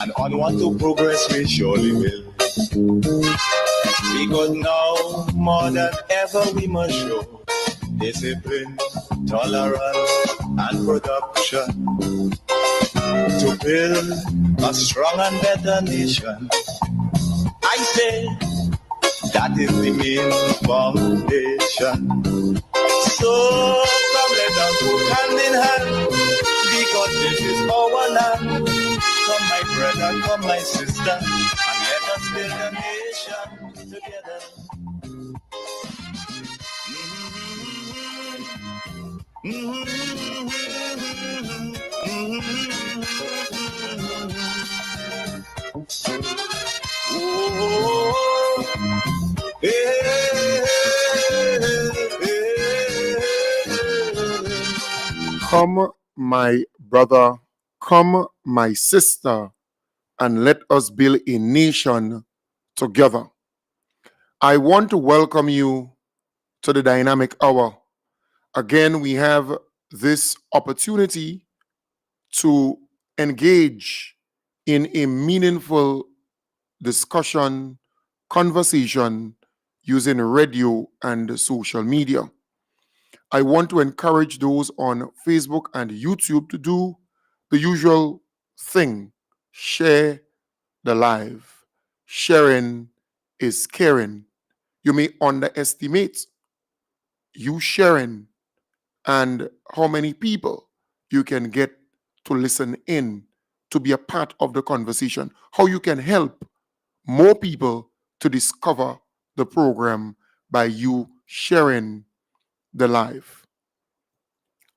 And onward to progress we surely will. Because now, more than ever, we must show discipline, tolerance, and production to build a strong and better nation. I say that is the main foundation. So come let us work hand in hand, because this is our land. Come my brother, come my sister, and let us build a nation together. Come, my brother, come, my sister, and let us build a nation together. I want to welcome you to the Dynamic Hour. Again, we have this opportunity to engage in a meaningful discussion, conversation using radio and social media. I want to encourage those on Facebook and YouTube to do the usual thing: share the live. Sharing is caring. You may underestimate you sharing and how many people you can get to listen in, to be a part of the conversation, how you can help more people to discover the program by you sharing the live.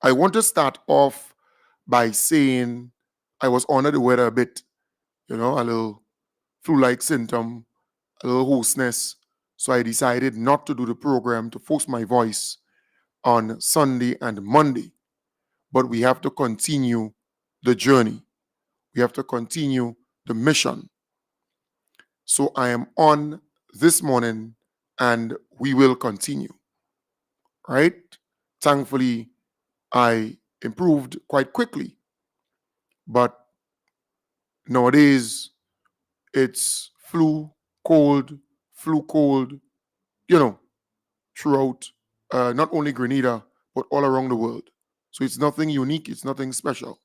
I want to start off by saying I was under the weather a bit, a little flu-like symptom, a little hoarseness. So I decided not to do the program, to force my voice on Sunday and Monday. But we have to continue the journey. We have to continue the mission. So I am on this morning and we will continue. Right? Thankfully, I improved quite quickly. But nowadays, it's flu, cold, throughout not only Grenada, but all around the world. So it's nothing unique, it's nothing special.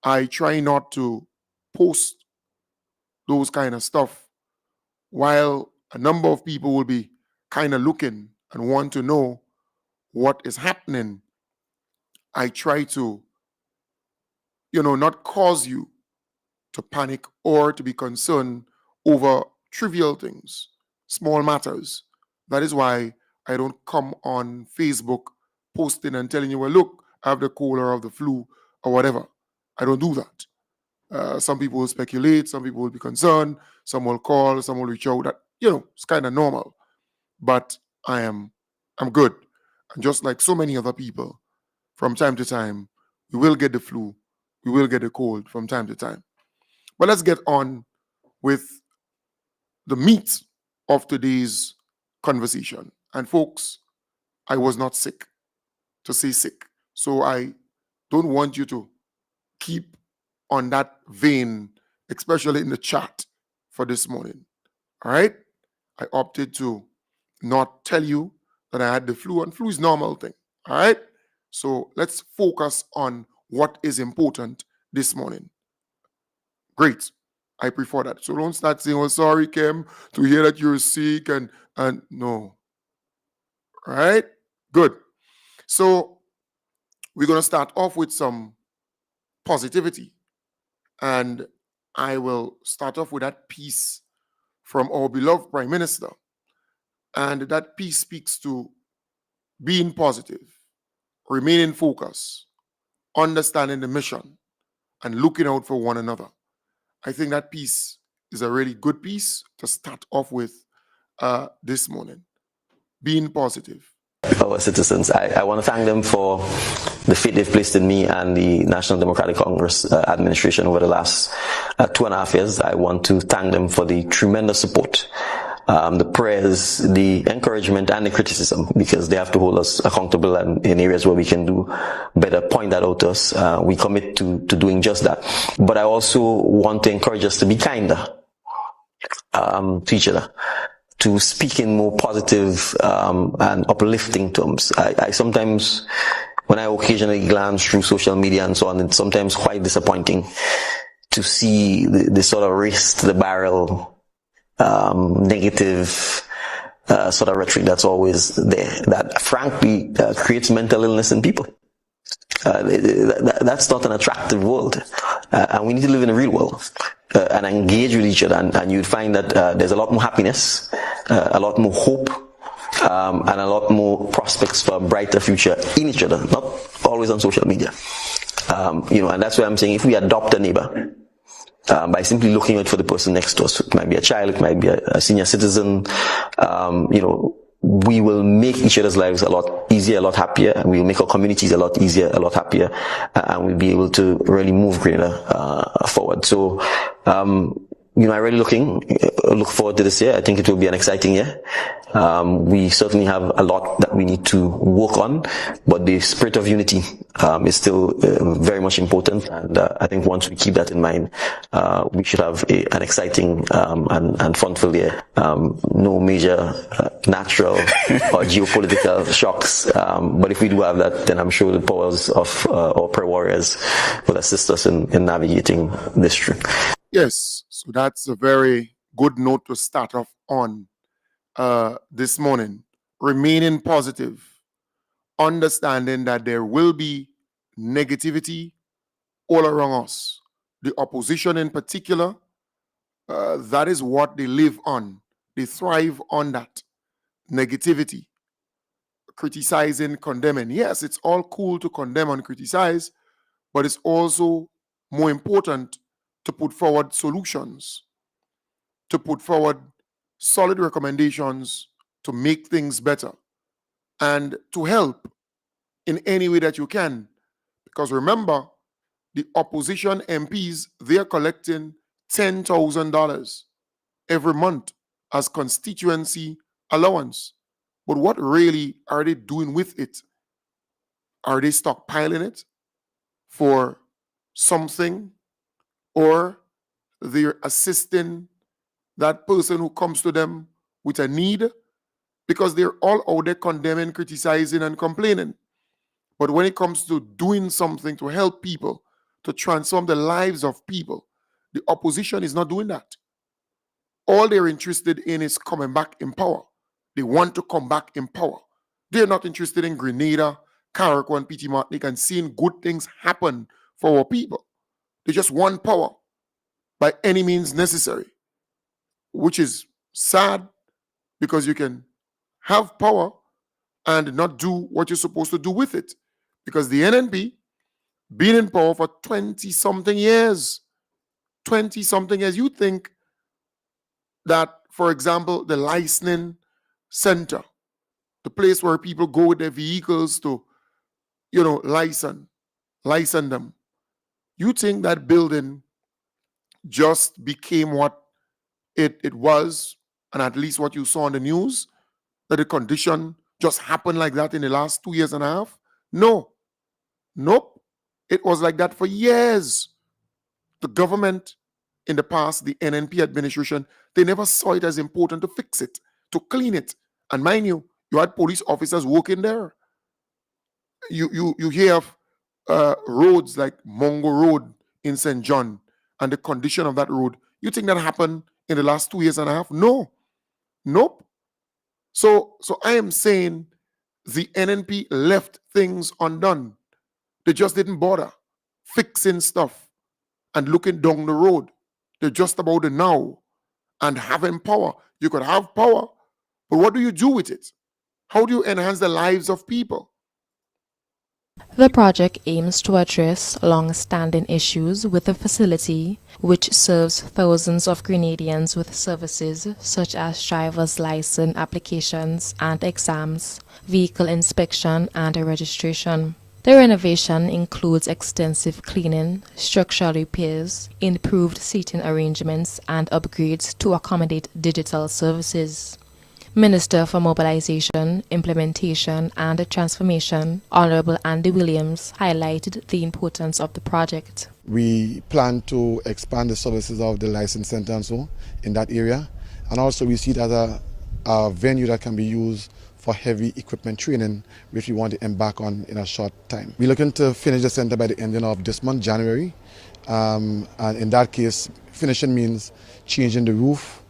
I try not to post those kind of stuff while a number of people will be kind of looking and want to know what is happening. I try to, not cause you to panic or to be concerned over trivial things, small matters. That is why I don't come on Facebook posting and telling you, well, look, I have the cold or I have the flu or whatever. I don't do that. Some people will speculate, some people will be concerned, some will call, some will reach out. That, it's kind of normal. But I'm good. And just like so many other people, from time to time, we will get the flu, we will get the cold from time to time. But let's get on with the meat of today's conversation. And folks, I was not sick, to say sick. So I don't want you to keep on that vein, especially in the chat for this morning. All right? I opted to not tell you that I had the flu, and flu is a normal thing. All right? So let's focus on what is important this morning. Great. I prefer that. So don't start saying, oh, sorry, Kim, to hear that you're sick and no. All right? Good. So we're going to start off with some positivity. And I will start off with that piece from our beloved Prime Minister. And that piece speaks to being positive, remaining focused, understanding the mission, and looking out for one another. I think that piece is a really good piece to start off with this morning. Being positive. Our citizens, I want to thank them for the faith they've placed in me and the National Democratic Congress administration over the last 2.5 years. I want to thank them for the tremendous support the prayers, the encouragement, and the criticism, because they have to hold us accountable, and in areas where we can do better, point that out to us. We commit to doing just that. But I also want to encourage us to be kinder to each other, to speak in more positive and uplifting terms. I sometimes, when I occasionally glance through social media and so on, it's sometimes quite disappointing to see the sort of race to the barrel, negative sort of rhetoric that's always there, that frankly creates mental illness in people. That's not an attractive world, and we need to live in a real world and engage with each other, and you'd find that there's a lot more happiness, a lot more hope, and a lot more prospects for a brighter future in each other, not always on social media. And that's why I'm saying, if we adopt a neighbor by simply looking out for the person next to us, it might be a child, it might be a senior citizen, we will make each other's lives a lot easier, a lot happier, and we will make our communities a lot easier, a lot happier, and we'll be able to really move greater forward. So, I really look forward to this year. I think it will be an exciting year. We certainly have a lot that we need to work on, but the spirit of unity is still very much important. And I think once we keep that in mind, we should have an exciting and fun-filled year. No major natural or geopolitical shocks. But if we do have that, then I'm sure the powers of our prayer warriors will assist us in navigating this through. Yes, so that's a very good note to start off on this morning. Remaining positive, understanding that there will be negativity all around us. The opposition in particular, that is what they live on. They thrive on that negativity, criticizing, condemning. Yes, it's all cool to condemn and criticize, but it's also more important to put forward solutions, to put forward solid recommendations to make things better, and to help in any way that you can. Because remember, the opposition MPs, they're collecting $10,000 every month as constituency allowance. But what really are they doing with it? Are they stockpiling it for something, or they're assisting that person who comes to them with a need? Because they're all out there condemning, criticizing, and complaining. But when it comes to doing something to help people, to transform the lives of people, the opposition is not doing that. All they're interested in is coming back in power. They want to come back in power. They're not interested in Grenada, Carriacou, and PT Martinique and seeing good things happen for our people. They just want power by any means necessary, which is sad, because you can have power and not do what you're supposed to do with it. Because the NNP been in power for 20-something years. 20-something years. You think that, for example, the licensing center, the place where people go with their vehicles to, license them. You think that building just became what it was, and at least what you saw on the news, that the condition just happened like that in the last 2 years and a half? No. Nope. It was like that for years. The government in the past, the NNP administration, they never saw it as important to fix it, to clean it. And mind you, you had police officers working there. You hear of roads like Mongo Road in St. John and the condition of that road. You think that happened in the last 2 years and a half? No. Nope. So I am saying the NNP left things undone. They just didn't bother fixing stuff and looking down the road. They're just about the now and having power. You could have power, but what do you do with it? How do you enhance the lives of people? The project aims to address long-standing issues with the facility, which serves thousands of Grenadians with services such as driver's license applications and exams, vehicle inspection and registration. The renovation includes extensive cleaning, structural repairs, improved seating arrangements, and upgrades to accommodate digital services. Minister for Mobilization, Implementation and Transformation, Honorable Andy Williams, highlighted the importance of the project. We plan to expand the services of the license center and so in that area. And also we see it as a venue that can be used for heavy equipment training, which we want to embark on in a short time. We're looking to finish the center by the end of this month, January. And in that case, finishing means changing the roof,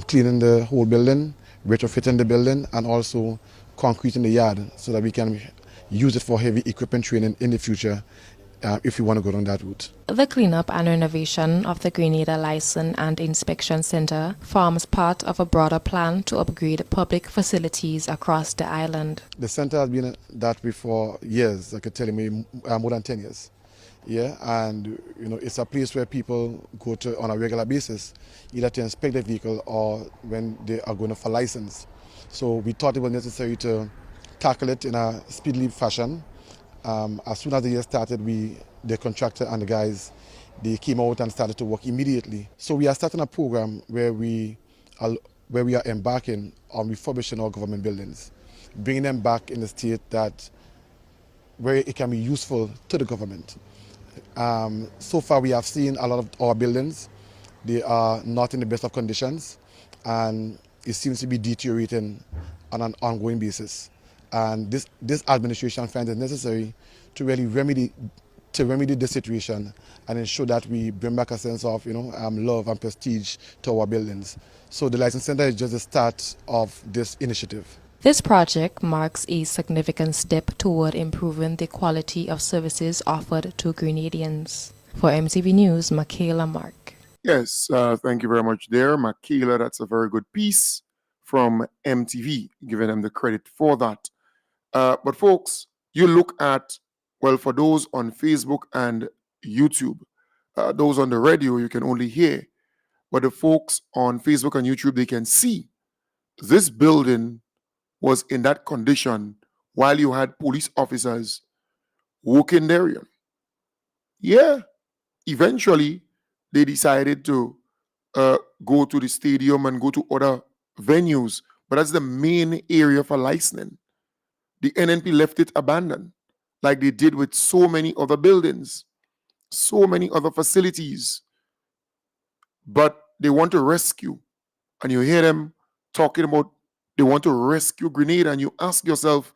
cleaning the whole building, retrofitting the building, and also concreting the yard so that we can use it for heavy equipment training in the future if we want to go down that route. The cleanup and renovation of the Grenada License and Inspection Center forms part of a broader plan to upgrade public facilities across the island. The center has been that way for years, I could tell you more than 10 years. Yeah, and it's a place where people go to on a regular basis, either to inspect the vehicle or when they are going for license. So we thought it was necessary to tackle it in a speedily fashion. As soon as the year started, the contractor and the guys, they came out and started to work immediately. So we are starting a program where we are embarking on refurbishing our government buildings, bringing them back in the state where it can be useful to the government. So far we have seen a lot of our buildings, they are not in the best of conditions, and it seems to be deteriorating on an ongoing basis. And this administration finds it necessary to really remedy this situation and ensure that we bring back a sense of love and prestige to our buildings. So the License Center is just the start of this initiative. This project marks a significant step toward improving the quality of services offered to Grenadians. For MTV News, Michaela Mark. Yes, thank you very much there, Michaela. That's a very good piece from MTV, giving them the credit for that. But folks, you look at, well, for those on Facebook and YouTube, those on the radio, you can only hear. But the folks on Facebook and YouTube, they can see this building was in that condition while you had police officers working there. Yeah, eventually they decided to go to the stadium and go to other venues, but that's the main area for licensing. The NNP left it abandoned, like they did with so many other buildings, so many other facilities. But they want to rescue, and you hear them talking about they want to rescue Grenada, and you ask yourself,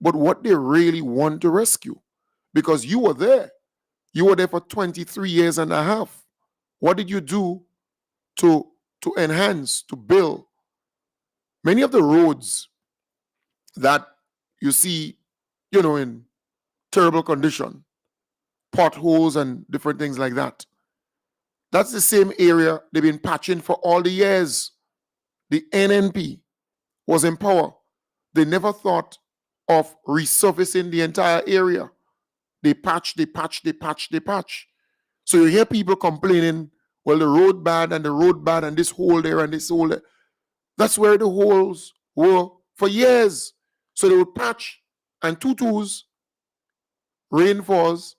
but what they really want to rescue? Because you were there. You were there for 23 years and a half. What did you do to enhance, to build? Many of the roads that you see, in terrible condition, potholes and different things like that, that's the same area they've been patching for all the years. The NNP was in power. They never thought of resurfacing the entire area. They patch. So you hear people complaining, well, the road bad and this hole there and this hole there. That's where the holes were for years. So they would patch and tutus, rain falls,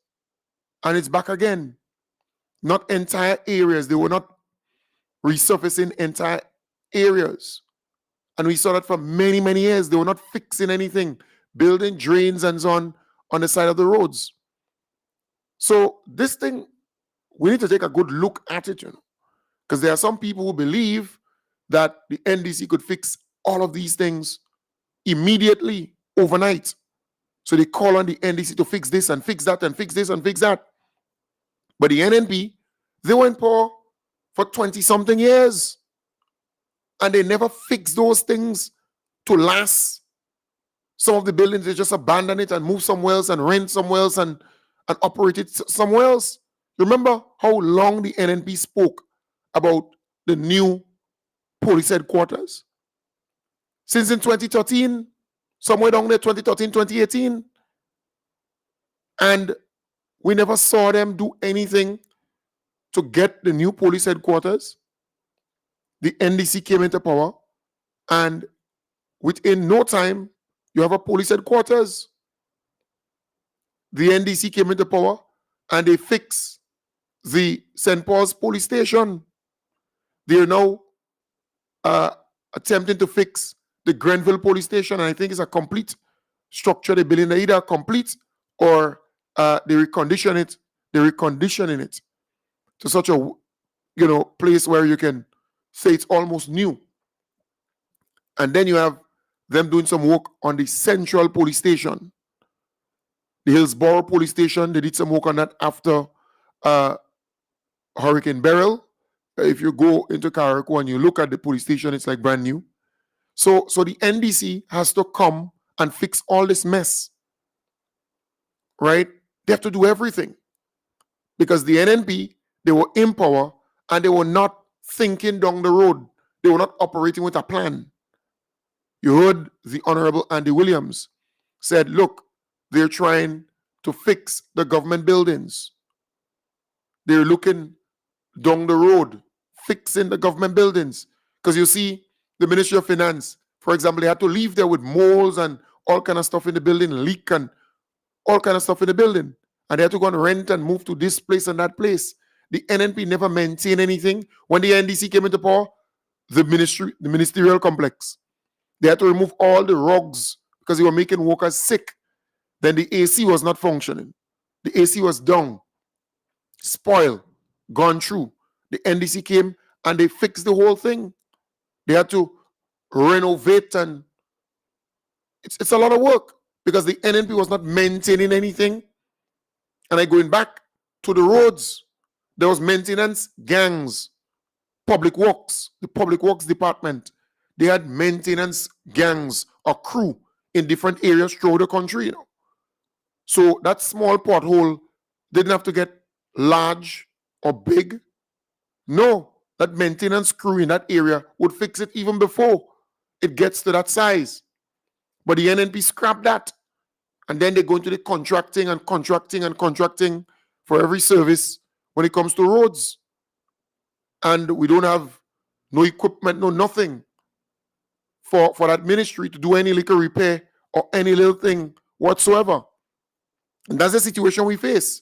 and it's back again. Not entire areas. They were not resurfacing entire areas. And we saw that for many, many years. They were not fixing anything, building drains and so on the side of the roads. So this thing, we need to take a good look at it, because there are some people who believe that the NDC could fix all of these things immediately, overnight. So they call on the NDC to fix this and fix that and fix this and fix that. But the NNP, they were in power for 20-something years. And they never fix those things to last. Some of the buildings, they just abandon it and move somewhere else and rent somewhere else and operate it somewhere else. Remember how long the NNP spoke about the new police headquarters? Since in 2013, somewhere down there, 2013, 2018. And we never saw them do anything to get the new police headquarters. The NDC came into power, and within no time, you have a police headquarters. the NDC came into power and they fixed the St. Paul's police station. They are now attempting to fix the Grenville police station, and I think it's a complete structure. They building either complete or they recondition it. They're reconditioning it to such a place where you can say it's almost new. And then you have them doing some work on the Central police station, the Hillsborough police station. They did some work on that after Hurricane Beryl. If you go into Carriacou and you look at the police station, it's like brand new. So the NDC has to come and fix all this mess, right? They have to do everything because the NNP, they were in power and they were not thinking down the road. They were not operating with a plan. You heard the Honorable Andy Williams said, look, they're trying to fix the government buildings. They're looking down the road, fixing the government buildings. Because you see, the Ministry of Finance, for example, they had to leave there with molds and all kind of stuff in the building, leak and all kind of stuff in the building. And they had to go and rent and move to this place and that place. The NNP never maintained anything. When the NDC came into power, the ministerial complex, they had to remove all the rugs because they were making workers sick. Then the AC was not functioning. The AC was down, spoiled, gone through. The NDC came and they fixed the whole thing. They had to renovate, and it's a lot of work because the NNP was not maintaining anything. And going back to the roads, there was maintenance gangs, public works, the public works department. They had maintenance gangs or crew in different areas throughout the country, So that small pothole didn't have to get large or big. No, that maintenance crew in that area would fix it even before it gets to that size. But the NNP scrapped that. And then they go into the contracting for every service when it comes to roads. And we don't have no equipment, no nothing for that ministry to do any little repair or any little thing whatsoever. And that's the situation we face.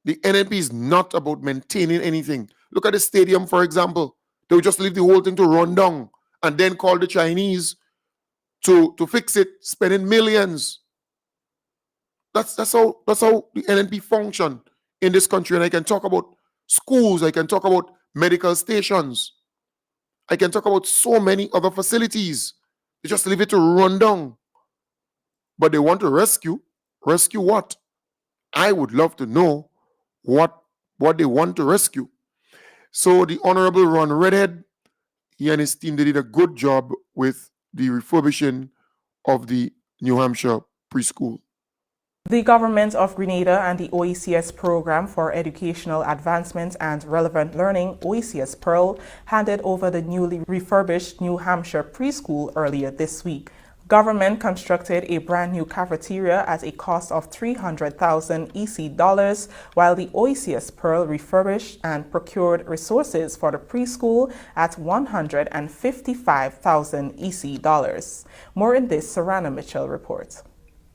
The NNP is not about maintaining anything. Look at the stadium, for example. They would just leave the whole thing to run down and then call the Chinese to fix it, spending millions. That's how the NNP function in this country. And I can talk about schools. I can talk about medical stations. I can talk about so many other facilities. They just leave it to run down. But they want to rescue. Rescue what? I would love to know what they want to rescue. So the Honorable Ron Redhead, he and his team, they did a good job with the refurbishing of the New Hampshire preschool. The Government of Grenada and the OECS Program for Educational Advancement and Relevant Learning, OECS Pearl, handed over the newly refurbished New Hampshire preschool earlier this week. Government constructed a brand new cafeteria at a cost of $300,000 EC dollars, while the OECS Pearl refurbished and procured resources for the preschool at $155,000 EC dollars. More in this Sarana Mitchell report.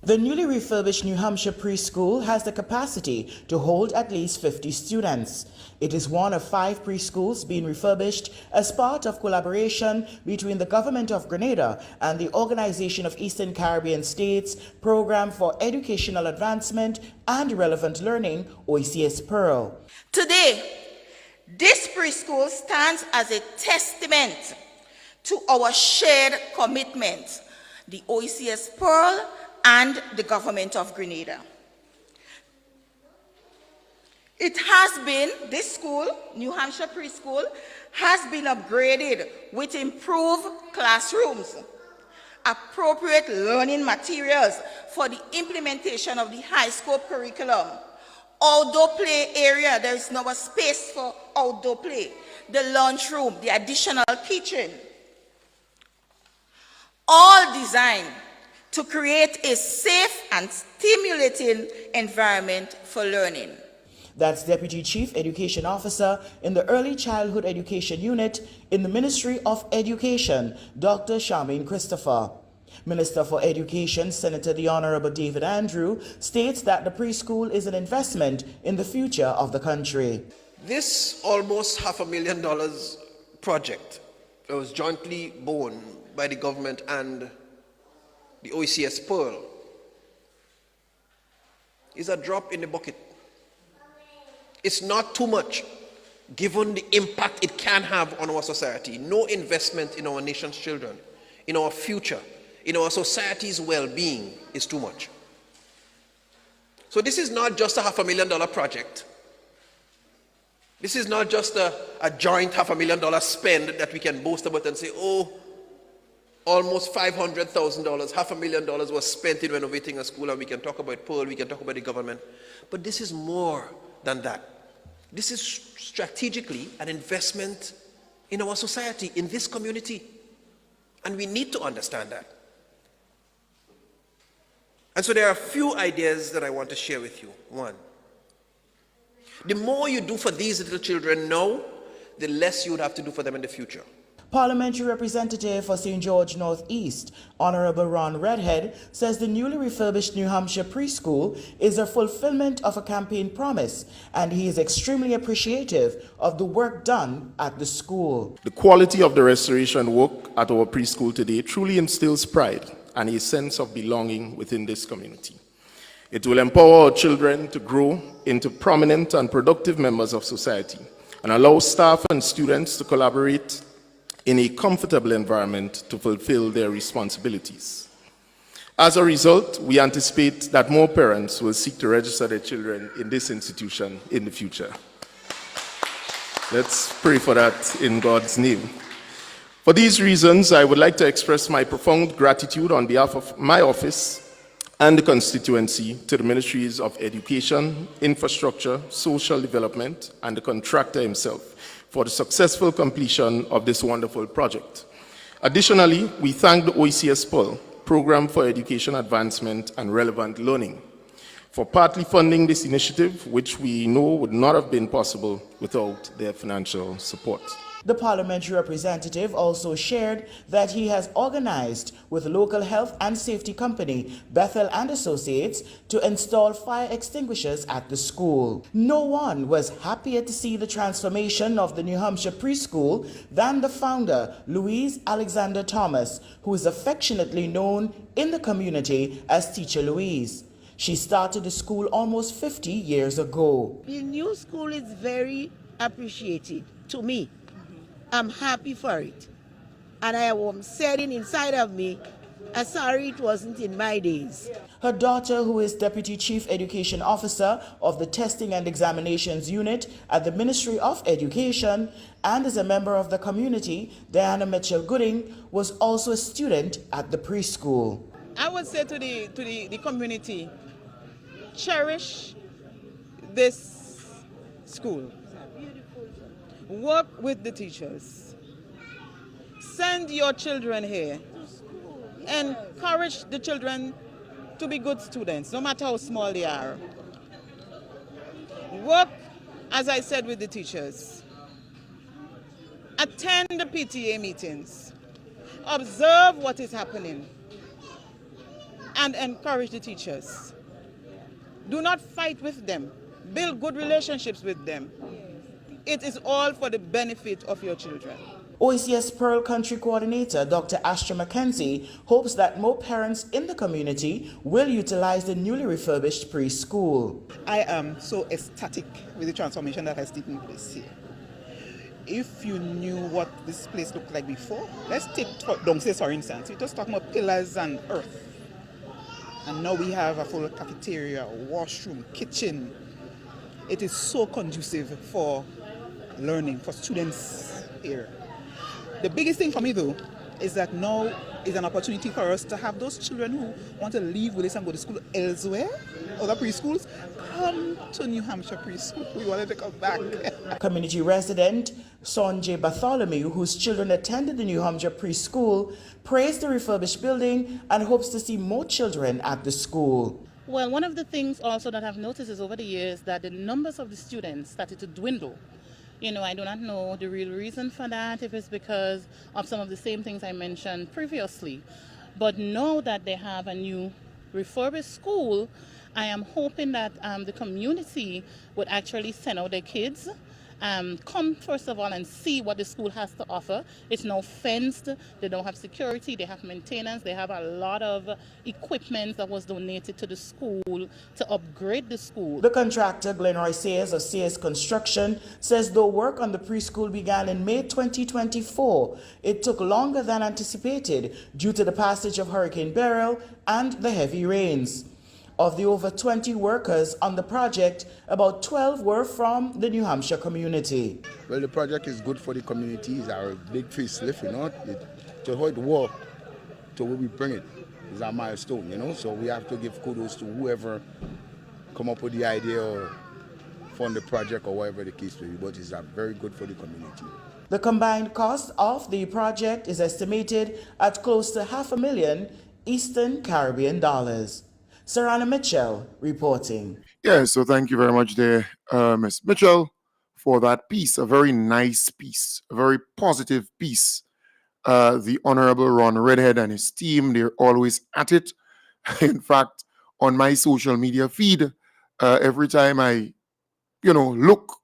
The newly refurbished New Hampshire preschool has the capacity to hold at least 50 students. It is one of 5 preschools being refurbished as part of collaboration between the Government of Grenada and the Organization of Eastern Caribbean States Program for Educational Advancement and Relevant Learning, OECS Pearl. Today, this preschool stands as a testament to our shared commitment, the OECS Pearl and the Government of Grenada. It has been, this school, New Hampshire Preschool, has been upgraded with improved classrooms, appropriate learning materials for the implementation of the high school curriculum, outdoor play area, there is now a space for outdoor play, the lunchroom, the additional kitchen, all designed to create a safe and stimulating environment for learning. That's Deputy Chief Education Officer in the Early Childhood Education Unit in the Ministry of Education, Dr. Charmaine Christopher. Minister for Education, Senator the Honorable David Andrew, states that the preschool is an investment in the future of the country. This almost $500,000 project was jointly borne by the government and the OECS Pearl is a drop in the bucket. It's not too much given the impact it can have on our society. No investment in our nation's children, in our future, in our society's well-being is too much. So this is not just a $500,000 project. This is not just a joint $500,000 spend that we can boast about and say, oh, almost $500,000, $500,000 was spent in renovating a school, and we can talk about Pearl, we can talk about the government. But this is more than that. This is strategically an investment in our society, in this community. And we need to understand that. And so there are a few ideas that I want to share with you. One, the more you do for these little children now, the less you would have to do for them in the future. Parliamentary Representative for St. George Northeast, Honorable Ron Redhead, says the newly refurbished New Hampshire preschool is a fulfillment of a campaign promise, and he is extremely appreciative of the work done at the school. The quality of the restoration work at our preschool today truly instills pride and a sense of belonging within this community. It will empower our children to grow into prominent and productive members of society and allow staff and students to collaborate in a comfortable environment to fulfill their responsibilities. As a result, we anticipate that more parents will seek to register their children in this institution in the future. Let's pray for that in God's name. For these reasons, I would like to express my profound gratitude on behalf of my office and the constituency to the Ministries of Education, Infrastructure, Social Development, and the contractor himself for the successful completion of this wonderful project. Additionally, we thank the OECS Pearl, Program for Education Advancement and Relevant Learning, for partly funding this initiative, which we know would not have been possible without their financial support. The parliamentary representative also shared that he has organized with local health and safety company Bethel and Associates to install fire extinguishers at the school. No one was happier to see the transformation of the New Hampshire preschool than the founder, Louise Alexander Thomas, who is affectionately known in the community as Teacher Louise. She started the school almost 50 years ago. The new school is very appreciated to me. I'm happy for it. And I am saying inside of me, I'm sorry it wasn't in my days. Her daughter, who is Deputy Chief Education Officer of the Testing and Examinations Unit at the Ministry of Education and is a member of the community, Diana Mitchell-Gooding, was also a student at the preschool. I would say to the community, cherish this school. Work with the teachers. Send your children here. Encourage the children to be good students, no matter how small they are. Work, as I said, with the teachers. Attend the PTA meetings. Observe what is happening. And encourage the teachers. Do not fight with them. Build good relationships with them. It is all for the benefit of your children. OECS Pearl Country Coordinator Dr. Astra McKenzie hopes that more parents in the community will utilize the newly refurbished preschool. I am so ecstatic with the transformation that has taken place here. If you knew what this place looked like before, let's take downstairs for instance. We're just talking about pillars and earth. And now we have a full cafeteria, washroom, kitchen. It is so conducive for learning, for students here. The biggest thing for me though is that now is an opportunity for us to have those children who want to leave Willis and go to school elsewhere, other preschools, come to New Hampshire preschool. We wanted to come back. Community resident Sonjay Bartholomew, whose children attended the New Hampshire preschool, praised the refurbished building and hopes to see more children at the school. Well, one of the things also that I've noticed is over the years that the numbers of the students started to dwindle. You know, I do not know the real reason for that, if it's because of some of the same things I mentioned previously. But now that they have a new refurbished school, I am hoping that the community would actually send out their kids, come first of all and see what the school has to offer. It's now fenced, they don't have security, they have maintenance, they have a lot of equipment that was donated to the school to upgrade the school. The contractor, Glenroy Sayers of Sayers Construction, says though work on the preschool began in May 2024, it took longer than anticipated due to the passage of Hurricane Beryl and the heavy rains. Of the over 20 workers on the project, about 12 were from the New Hampshire community. Well, the project is good for the community. It's our big facelift, you know. To how it work, to where we bring it, is a milestone, you know. So we have to give kudos to whoever come up with the idea or fund the project or whatever the case may be. But it's very good for the community. The combined cost of the project is estimated at close to $500,000 Eastern Caribbean dollars. Sarana Mitchell reporting. Yeah, so thank you very much there, Ms. Mitchell, for that piece. A very nice piece, a very positive piece. The Honorable Ron Redhead and his team, they're always at it. In fact, on my social media feed, every time I, look,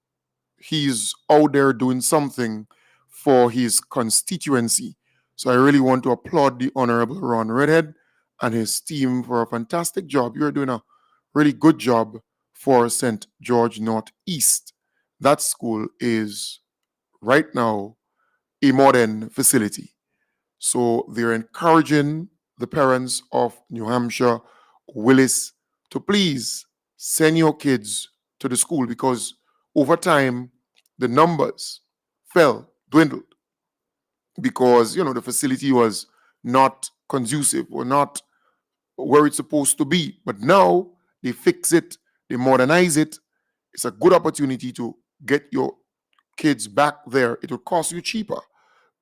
he's out there doing something for his constituency. So I really want to applaud the Honorable Ron Redhead and his team for a fantastic job. You're doing a really good job for St. George Northeast. That school is right now a modern facility. So they're encouraging the parents of New Hampshire, Willis, to please send your kids to the school, because over time, the numbers dwindled, because, the facility was not conducive or not where it's supposed to be. But now they fix it, they modernize it. It's a good opportunity to get your kids back there. It will cost you cheaper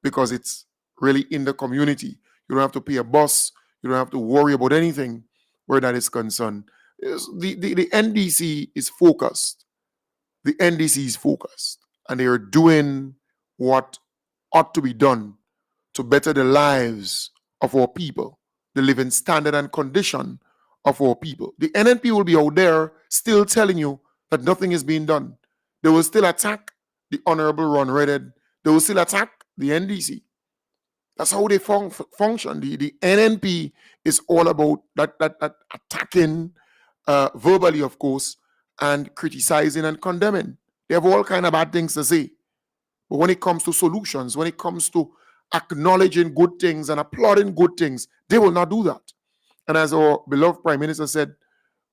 because it's really in the community. You don't have to pay a bus. You don't have to worry about anything where that is concerned. The NDC is focused. The NDC is focused, and they are doing what ought to be done to better the lives of our people, the living standard and condition of our people. The NNP will be out there still telling you that nothing is being done. They will still attack the Honorable Ron Redhead. They will still attack the NDC. That's how they function. The NNP is all about that attacking verbally, of course, and criticizing and condemning. They have all kind of bad things to say. But when it comes to solutions, when it comes to acknowledging good things and applauding good things, they will not do that. And as our beloved Prime Minister said,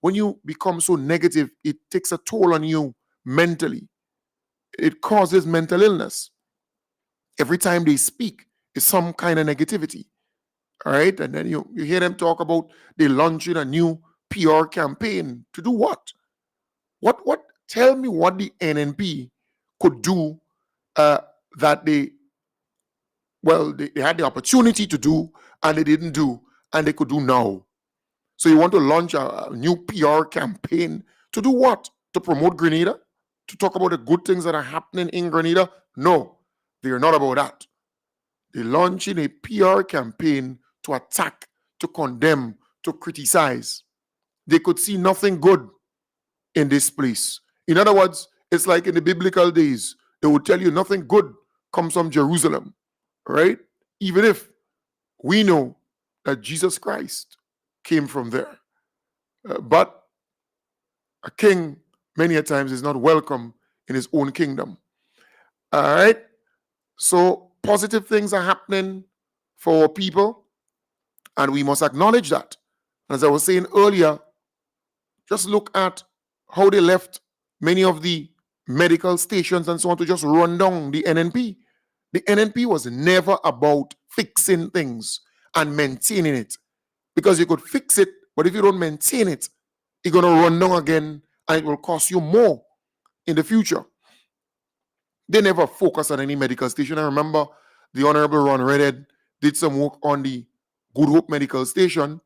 when you become so negative, it takes a toll on you mentally. It causes mental illness. Every time they speak, it's some kind of negativity. All right? And then you hear them talk about they launching a new PR campaign. To do what? What? Tell me what the NNP could do that they had the opportunity to do and they didn't do, and they could do now. So you want to launch a new PR campaign to do what? To promote Grenada? To talk about the good things that are happening in Grenada? No, they are not about that. They're launching a PR campaign to attack, to condemn, to criticize. They could see nothing good in this place. In other words, it's like in the biblical days, they would tell you nothing good comes from Jerusalem, right? Even if we know that Jesus Christ came from there. But a king, many a times, is not welcome in his own kingdom. All right? So positive things are happening for people, and we must acknowledge that. As I was saying earlier, just look at how they left many of the medical stations and so on to just run down the NNP. The NNP was never about fixing things and maintaining it, because you could fix it, but if you don't maintain it, it's going to run down again and it will cost you more in the future. They never focused on any medical station. I remember the Honorable Ron Redhead did some work on the Good Hope Medical Station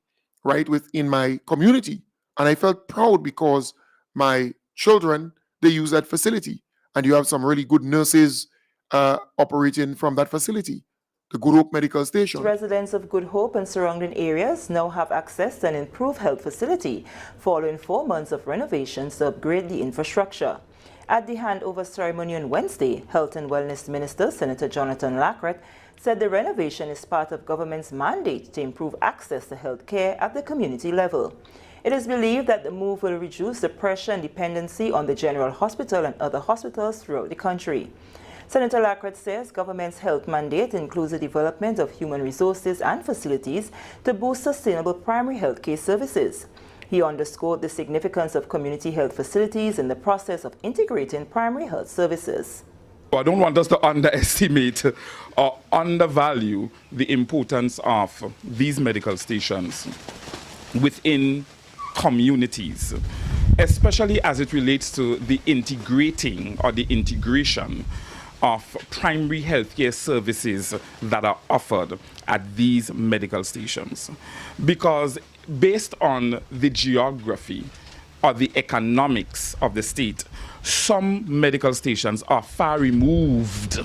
right within my community, and I felt proud because my children, they use that facility, and you have some really good nurses operating from that facility. the Good Hope Medical Station. Residents of Good Hope and surrounding areas now have access to an improved health facility following 4 months of renovations to upgrade the infrastructure. At the handover ceremony on Wednesday, Health and Wellness Minister Senator Jonathan Lackrett said the renovation is part of government's mandate to improve access to health care at the community level. It is believed that the move will reduce the pressure and dependency on the General Hospital and other hospitals throughout the country. Senator Lackrett says government's health mandate includes the development of human resources and facilities to boost sustainable primary health care services. He underscored the significance of community health facilities in the process of integrating primary health services. I don't want us to underestimate or undervalue the importance of these medical stations within communities, especially as it relates to the integration of primary healthcare services that are offered at these medical stations. Because based on the geography or the economics of the state, some medical stations are far removed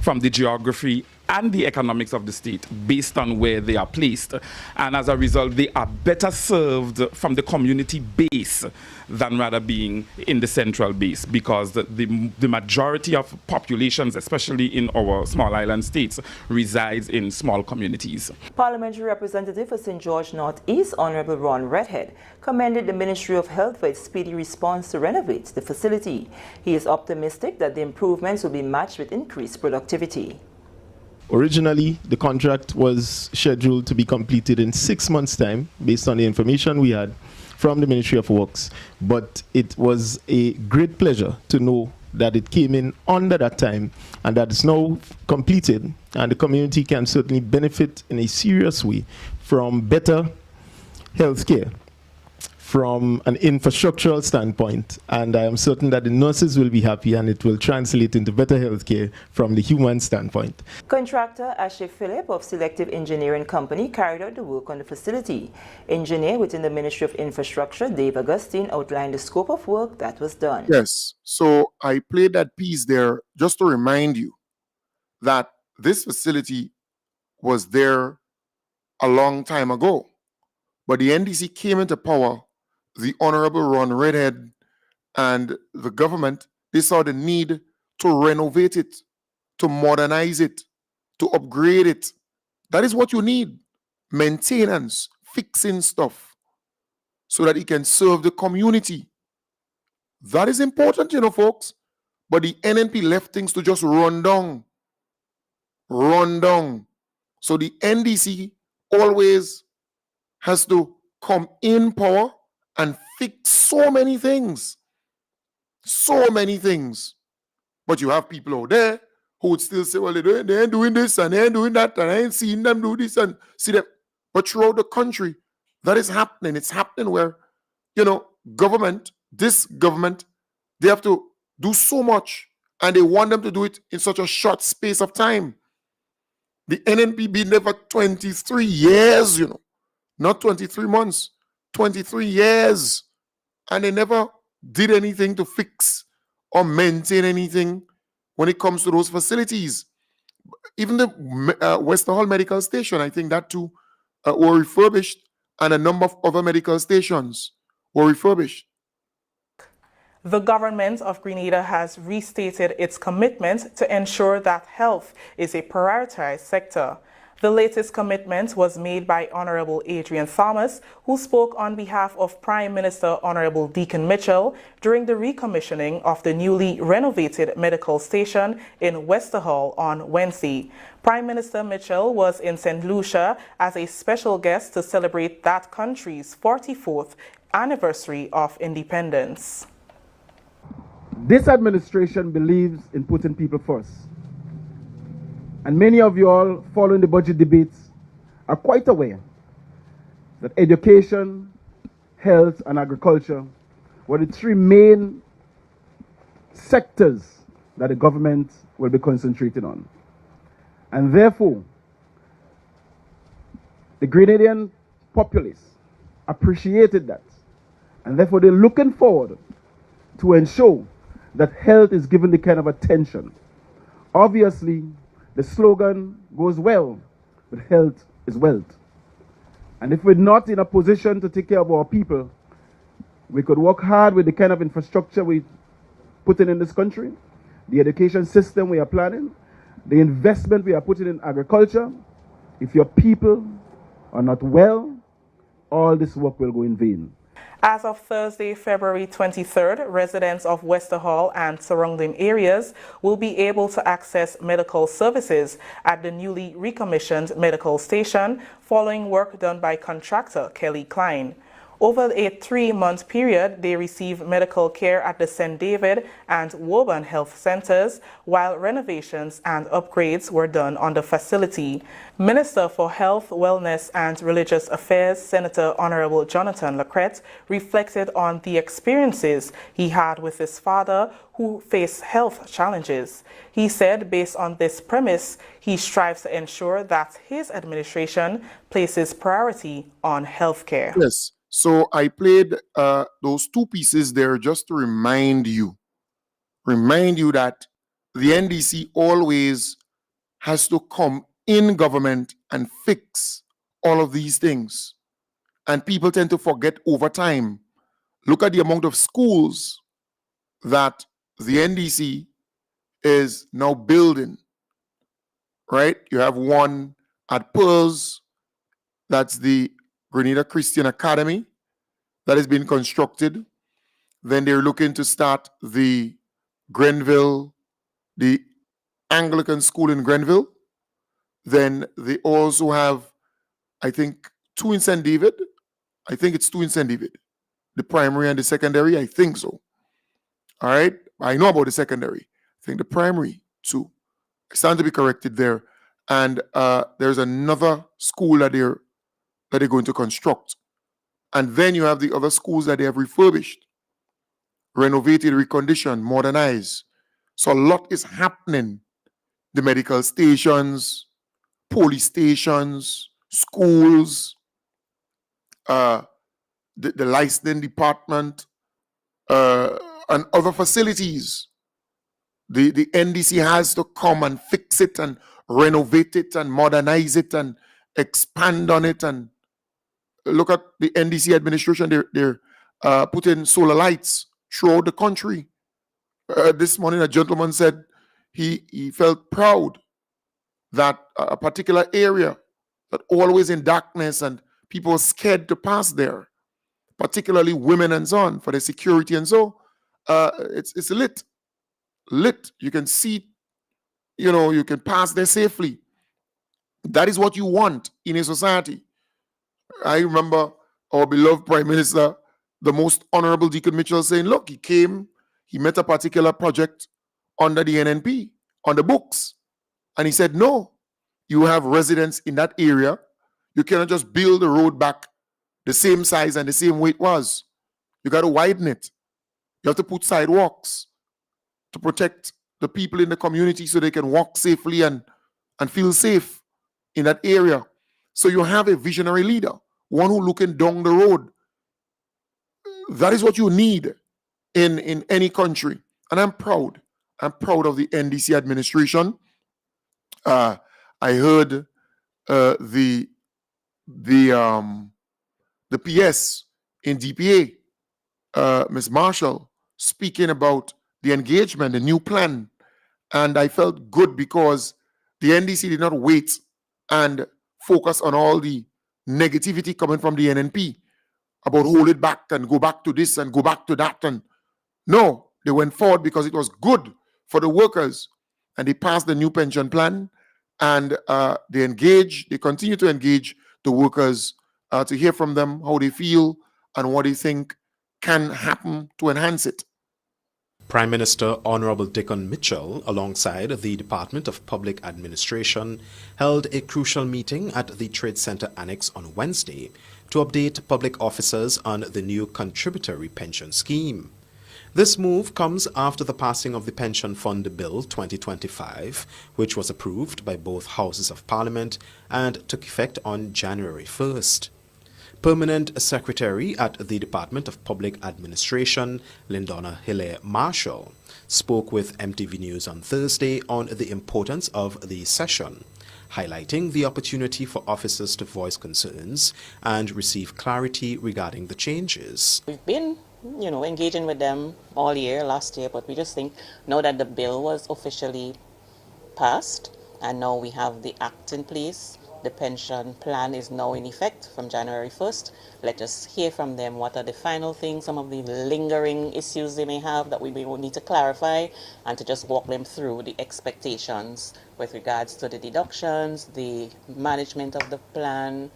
from the geography and the economics of the state based on where they are placed. And as a result, they are better served from the community base than rather being in the central base, because the majority of populations, especially in our small island states, resides in small communities. Parliamentary Representative for St. George North East, Honorable Ron Redhead, commended the Ministry of Health for its speedy response to renovate the facility. He is optimistic that the improvements will be matched with increased productivity. Originally, the contract was scheduled to be completed in 6 months' time, based on the information we had from the Ministry of Works. But it was a great pleasure to know that it came in under that time and that it's now completed, and the community can certainly benefit in a serious way from better health care from an infrastructural standpoint, and I am certain that the nurses will be happy and it will translate into better health care from the human standpoint. Contractor Ashley Phillip of Selective Engineering Company carried out the work on the facility. Engineer within the Ministry of Infrastructure, Dave Augustine, outlined the scope of work that was done. Yes, so I played that piece there just to remind you that this facility was there a long time ago, but the NDC came into power. The Honorable Ron Redhead and the government, they saw the need to renovate it, to modernize it, to upgrade it. That is what you need. Maintenance, fixing stuff, so that it can serve the community. That is important, you know, folks. But the NNP left things to just run down. Run down. So the NDC always has to come in power and fix so many things. So many things. But you have people out there who would still say, well, they ain't doing this and they ain't doing that, and I ain't seen them do this and see that. But throughout the country, that is happening. It's happening where, you know, this government, they have to do so much and they want them to do it in such a short space of time. The NNP been there for 23 years, you know, not 23 months. 23 years, and they never did anything to fix or maintain anything when it comes to those facilities. Even the Western Hall Medical Station, I think that too were refurbished, and a number of other medical stations were refurbished. The government of Grenada has restated its commitment to ensure that health is a prioritized sector. The latest commitment was made by Honorable Adrian Thomas, who spoke on behalf of Prime Minister Honorable Deacon Mitchell during the recommissioning of the newly renovated medical station in Westerhall on Wednesday. Prime Minister Mitchell was in St. Lucia as a special guest to celebrate that country's 44th anniversary of independence. This administration believes in putting people first. And many of you all following the budget debates are quite aware that education, health, and agriculture were the three main sectors that the government will be concentrating on. And therefore, the Grenadian populace appreciated that. And therefore, they're looking forward to ensure that health is given the kind of attention. Obviously, The slogan goes well, but health is wealth. And if we're not in a position to take care of our people, we could work hard with the kind of infrastructure we putting in this country, the education system we are planning, the investment we are putting in agriculture. If your people are not well, all this work will go in vain. As of Thursday, February 23rd, residents of Westerhall and surrounding areas will be able to access medical services at the newly recommissioned medical station following work done by contractor Kelly Klein. Over a 3-month period, they receive medical care at the St. David and Woburn Health Centers, while renovations and upgrades were done on the facility. Minister for Health, Wellness and Religious Affairs, Senator Honorable Jonathan Lacrette, reflected on the experiences he had with his father, who faced health challenges. He said, based on this premise, he strives to ensure that his administration places priority on health care. Yes. So I played those 2 pieces there just to remind you that the NDC always has to come in government and fix all of these things. And people tend to forget over time. Look at the amount of schools that the NDC is now building, right? You have one at Pearls, that's the Grenada Christian Academy that has been constructed. Then they're looking to start the Grenville, the Anglican school in Grenville. Then they also have, I think, 2 in St. David. I think it's 2 in St. David. The primary and the secondary, I think so. All right. I know about the secondary. I think the primary, 2. I stand to be corrected there. And there's another school that they're going to construct. And then you have the other schools that they have refurbished, renovated, reconditioned, modernized. So a lot is happening. The medical stations, police stations, schools, the licensing department, and other facilities. The NDC has to come and fix it and renovate it and modernize it and expand on it. And look at the NDC administration, they're putting solar lights throughout the country. This morning, a gentleman said he felt proud that a particular area that always in darkness and people were scared to pass there, particularly women and so on, for the security and so, it's lit. You can see, you can pass there safely. That is what you want in a society. I remember our beloved Prime Minister, the most Honorable Deacon Mitchell, saying, look, he came, he met a particular project under the NNP, on the books. And he said, no, you have residents in that area. You cannot just build the road back the same size and the same way it was. You got to widen it. You have to put sidewalks to protect the people in the community so they can walk safely and feel safe in that area. So you have a visionary leader, one who looking down the road. That is what you need in any country. And I'm proud. I'm proud of the NDC administration. I heard the PS in DPA, Ms. Marshall, speaking about the engagement, the new plan. And I felt good because the NDC did not wait and focus on all the negativity coming from the NNP about hold it back and go back to this and go back to that. And no, they went forward because it was good for the workers. And they passed the new pension plan, and they continue to engage the workers to hear from them how they feel and what they think can happen to enhance it. Prime Minister Honorable Deacon Mitchell, alongside the Department of Public Administration, held a crucial meeting at the Trade Center Annex on Wednesday to update public officers on the new contributory pension scheme. This move comes after the passing of the Pension Fund Bill 2025, which was approved by both Houses of Parliament and took effect on January 1st. Permanent Secretary at the Department of Public Administration, Lindona Hilaire Marshall, spoke with MTV News on Thursday on the importance of the session, highlighting the opportunity for officers to voice concerns and receive clarity regarding the changes. We've been, engaging with them all year, last year, but we just think now that the bill was officially passed and now we have the act in place, the pension plan is now in effect from January 1st. Let us hear from them what are the final things, some of the lingering issues they may have that we may need to clarify, and to just walk them through the expectations with regards to the deductions, the management of the plan,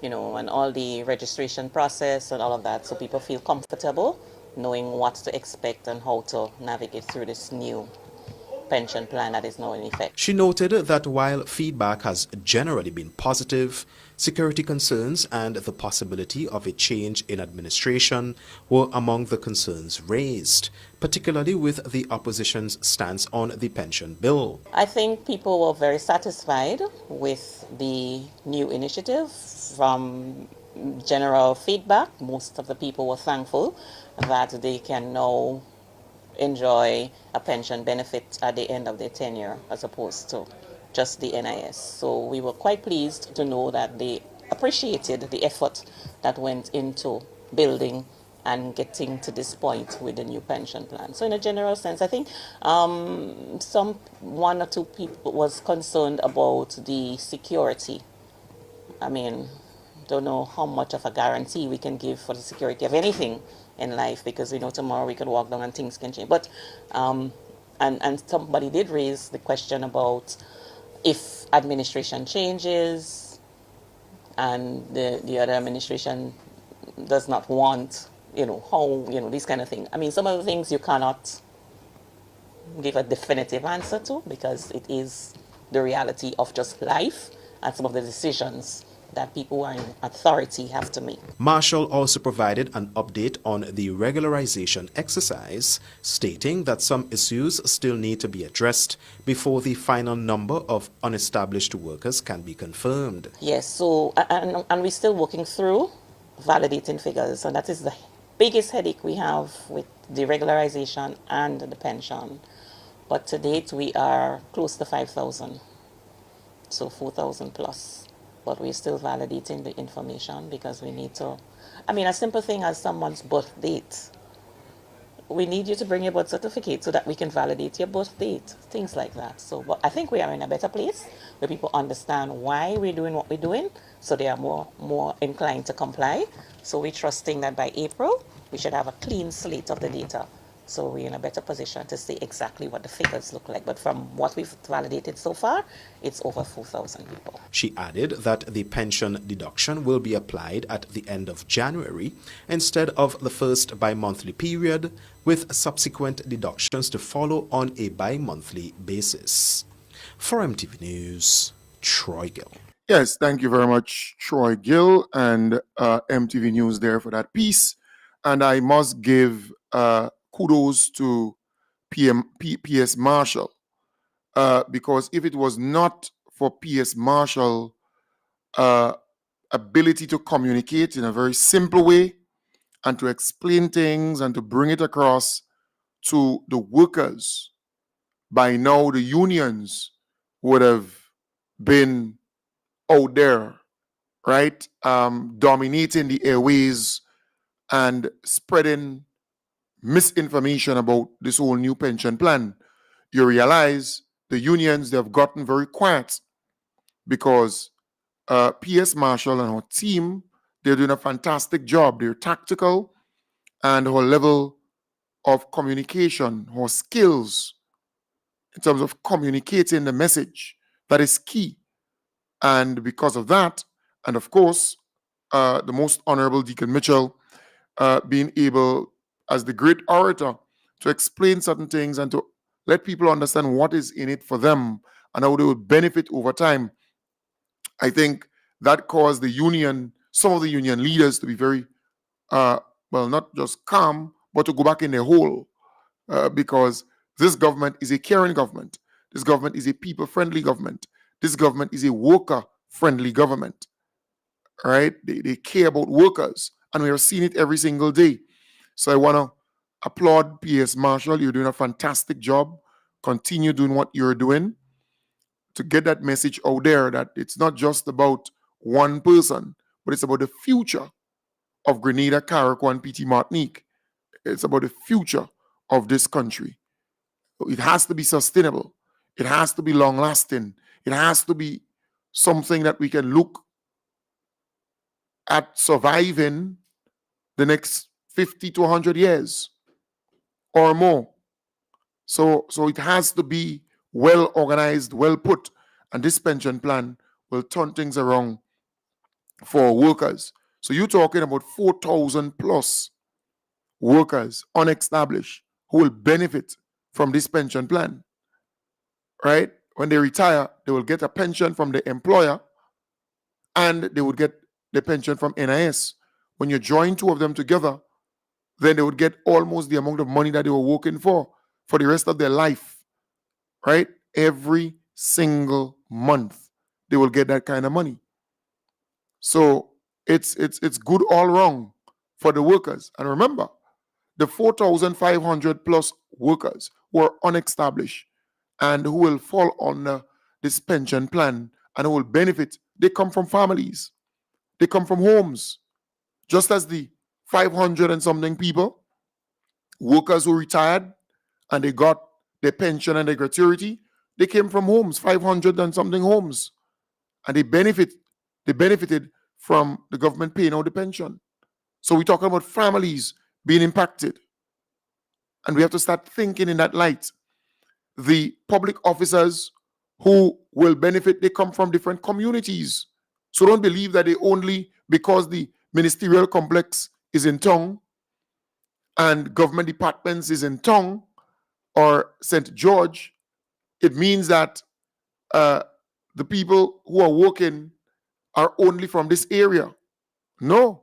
and all the registration process and all of that, so people feel comfortable knowing what to expect and how to navigate through this new pension plan that is now in effect. She noted that while feedback has generally been positive, security concerns and the possibility of a change in administration were among the concerns raised, particularly with the opposition's stance on the pension bill. I think people were very satisfied with the new initiative. From general feedback, most of the people were thankful that they can now enjoy a pension benefit at the end of their tenure as opposed to just the NIS. So we were quite pleased to know that they appreciated the effort that went into building and getting to this point with the new pension plan. So in a general sense, I think one or two people was concerned about the security. I mean, don't know how much of a guarantee we can give for the security of anything in life, because we know tomorrow we could walk down and things can change. But and somebody did raise the question about if administration changes and the other administration does not want, how, these kind of things. I mean, some of the things you cannot give a definitive answer to, because it is the reality of just life and some of the decisions that people who are in authority have to make. Marshall also provided an update on the regularization exercise, stating that some issues still need to be addressed before the final number of unestablished workers can be confirmed. Yes, so, and we're still working through validating figures, and that is the biggest headache we have with the regularization and the pension. But to date, we are close to 5,000, so 4,000 plus. But we're still validating the information because we need to, a simple thing as someone's birth date. We need you to bring your birth certificate so that we can validate your birth date, things like that. So but I think we are in a better place where people understand why we're doing what we're doing, so they are more inclined to comply. So we're trusting that by April, we should have a clean slate of the data. So we're in a better position to see exactly what the figures look like. But from what we've validated so far, it's over 4,000 people. She added that the pension deduction will be applied at the end of January instead of the first bi-monthly period, with subsequent deductions to follow on a bi-monthly basis. For MTV News, Troy Gill. Yes, thank you very much, Troy Gill, and MTV News there for that piece. And I must give kudos to PS Marshall, because if it was not for PS Marshall ability to communicate in a very simple way and to explain things and to bring it across to the workers, by now the unions would have been out there, right, dominating the airways and spreading misinformation about this whole new pension plan. You realize the unions, they've gotten very quiet because PS Marshall and her team, they're doing a fantastic job. They're tactical, and her level of communication, her skills in terms of communicating the message, that is key. And because of that, and of course, the most honorable Deacon Mitchell being able, as the great orator, to explain certain things and to let people understand what is in it for them and how they will benefit over time. I think that caused the union, some of the union leaders, to be very, not just calm, but to go back in their hole, because this government is a caring government. This government is a people-friendly government. This government is a worker-friendly government. right? They care about workers, and we are seeing it every single day. So I want to applaud P.S. Marshall. You're doing a fantastic job. Continue doing what you're doing to get that message out there that it's not just about one person, but it's about the future of Grenada, Carriacou, and PT Martinique. It's about the future of this country. It has to be sustainable. It has to be long lasting. It has to be something that we can look at surviving the next 50 to 100 years or more. So it has to be well organized, well put. And this pension plan will turn things around for workers. So you're talking about 4,000 plus workers, unestablished, who will benefit from this pension plan, right? When they retire, they will get a pension from the employer and they would get the pension from NIS. When you join two of them together, then they would get almost the amount of money that they were working for the rest of their life, right? Every single month, they will get that kind of money. So it's good all wrong for the workers. And remember, the 4,500 plus workers who are unestablished and who will fall on this pension plan and who will benefit, they come from families. They come from homes. Just as the 500 and something people, workers who retired and they got their pension and their gratuity, they came from homes, 500 and something homes. And they benefited from the government paying out the pension. So we're talking about families being impacted. And we have to start thinking in that light. The public officers who will benefit, they come from different communities. So don't believe that they only, because the ministerial complex is in town and government departments is in town or St. George, it means that the people who are working are only from this area. No.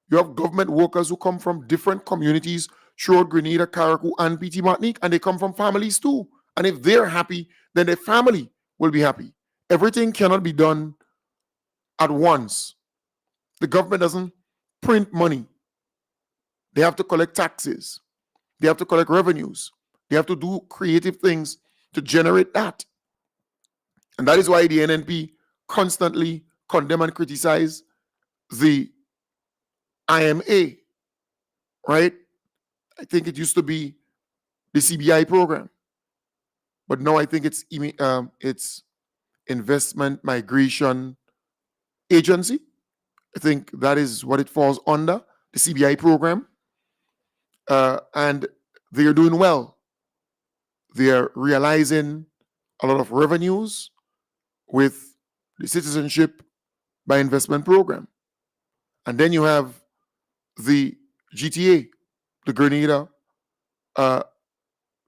You have government workers who come from different communities throughout Grenada, Carriacou, and PT Martinique, and they come from families too. And if they're happy, then their family will be happy. Everything cannot be done at once. The government doesn't print money. They have to collect taxes. They have to collect revenues. They have to do creative things to generate that. And that is why the NNP constantly condemn and criticize the IMA, right? I think it used to be the CBI program, but now I think it's Investment Migration Agency. I think that is what it falls under, the CBI program. And they are doing well. They are realizing a lot of revenues with the Citizenship by Investment program. And then you have the GTA, the Grenada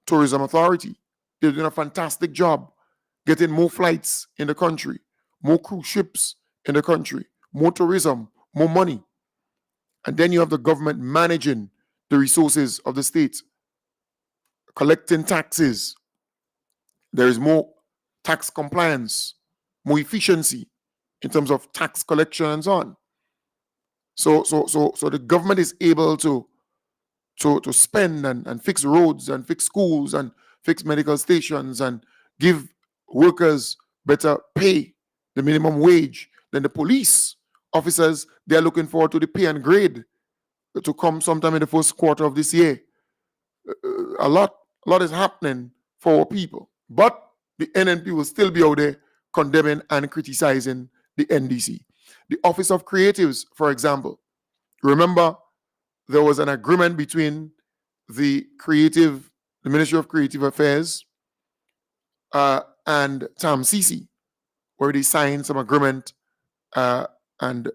Tourism Authority. They're doing a fantastic job getting more flights in the country, more cruise ships in the country, more tourism, more money. And then you have the government managing the resources of the state, collecting taxes. There is more tax compliance, more efficiency in terms of tax collection and so on. So the government is able to spend and fix roads and fix schools and fix medical stations and give workers better pay, the minimum wage. Then the police officers, they are looking forward to the pay and grade to come sometime in the first quarter of this year. A lot is happening for our people. But the NNP will still be out there condemning and criticizing the NDC. The Office of Creatives, for example. Remember, there was an agreement between the Ministry of Creative Affairs and TAMCC, where they signed some agreement and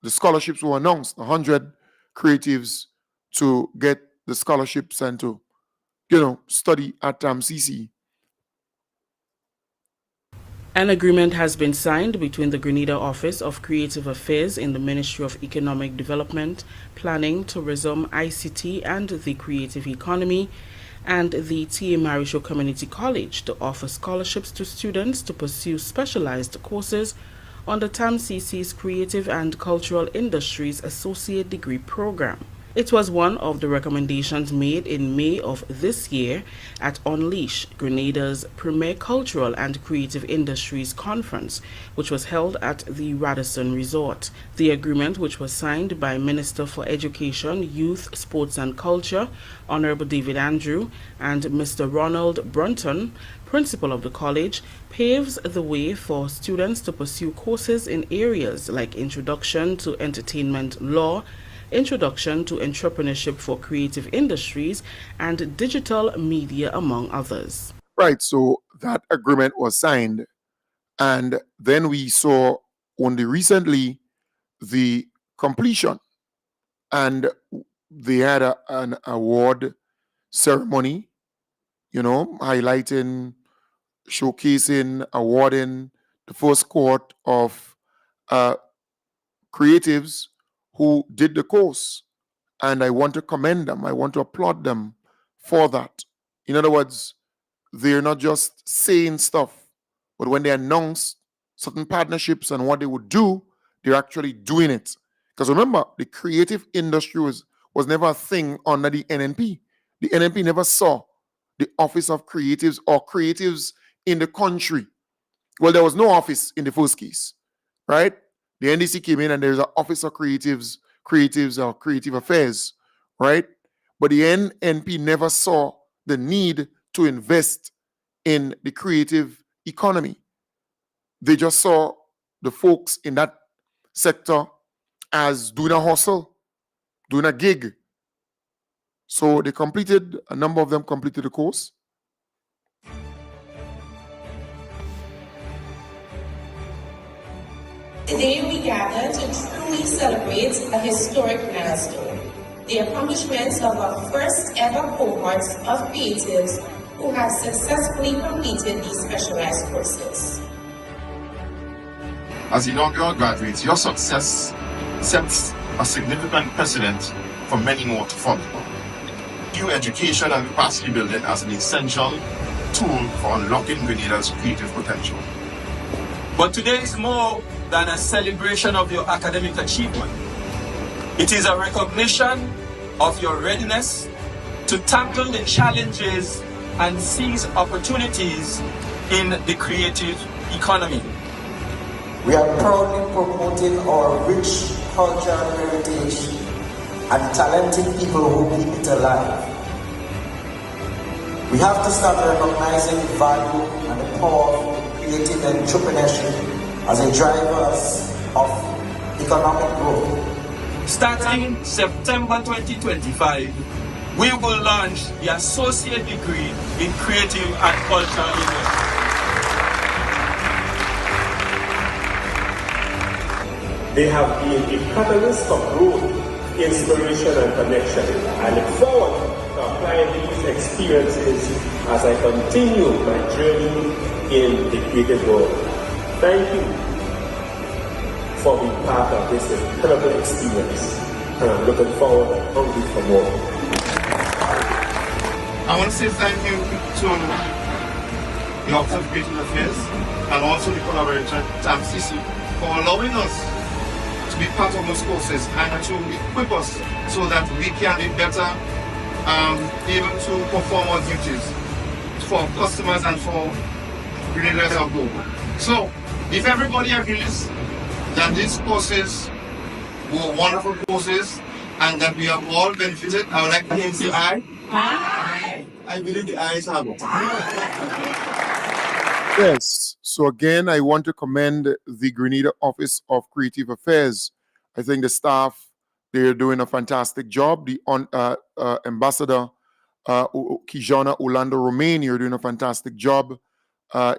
the scholarships were announced, 100 creatives to get the scholarships and to, study at TAMCC. An agreement has been signed between the Grenada Office of Creative Affairs in the Ministry of Economic Development, Planning, Tourism, ICT and the Creative Economy, and the T.A. Marisho Community College to offer scholarships to students to pursue specialized courses on the TAMCC's Creative and Cultural Industries Associate Degree Program. It was one of the recommendations made in May of this year at Unleash, Grenada's premier cultural and creative industries conference, which was held at the Radisson Resort. The agreement, which was signed by Minister for Education, Youth, Sports and Culture, Honorable David Andrew, and Mr. Ronald Brunton, principal of the college, paves the way for students to pursue courses in areas like Introduction to Entertainment Law, Introduction to Entrepreneurship for Creative Industries, and Digital Media, among others. Right, so that agreement was signed, and then we saw only recently the completion, and they had an award ceremony, highlighting, showcasing, awarding the first cohort of creatives who did the course. And I want to commend them. I want to applaud them for that. In other words, they're not just saying stuff, but when they announce certain partnerships and what they would do, they're actually doing it. Because remember, the creative industry was never a thing under the NNP. The NNP never saw the Office of Creatives or creatives in the country. Well, there was no office in the first case, right? The NDC came in and there's an Office of Creatives or Creative Affairs, right? But the NNP never saw the need to invest in the creative economy. They just saw the folks in that sector as doing a hustle, doing a gig. So a number of them completed the course. Today we gather to truly celebrate a historic milestone, the accomplishments of our first ever cohort of creatives who have successfully completed these specialized courses. As inaugural graduates, your success sets a significant precedent for many more to follow. View education and capacity building as an essential tool for unlocking Grenada's creative potential. But today is more than a celebration of your academic achievement. It is a recognition of your readiness to tackle the challenges and seize opportunities in the creative economy. We are proudly promoting our rich cultural heritage and talented people who keep it alive. We have to start recognizing the value and the power of creative entrepreneurship as a drivers of economic growth. Starting September 2025, we will launch the Associate Degree in Creative and Cultural Industry. They have been a catalyst for growth, inspiration, and connection. I look forward to applying these experiences as I continue my journey in the creative world. Thank you for being part of this incredible experience, and I'm looking forward hungry for more. I want to say thank you to the Office of Creative Affairs and also the collaborator TAMCC for allowing us to be part of those courses and to equip us so that we can be better able to perform our duties for customers and for Grenada as a whole. So, if everybody agrees that these courses were wonderful courses and that we have all benefited, I would like to say aye. Aye. I believe the ayes have it. Yes. So again, I want to commend the Grenada Office of Creative Affairs. I think the staff, they're doing a fantastic job. The Ambassador Kijana Orlando Romain, you're doing a fantastic job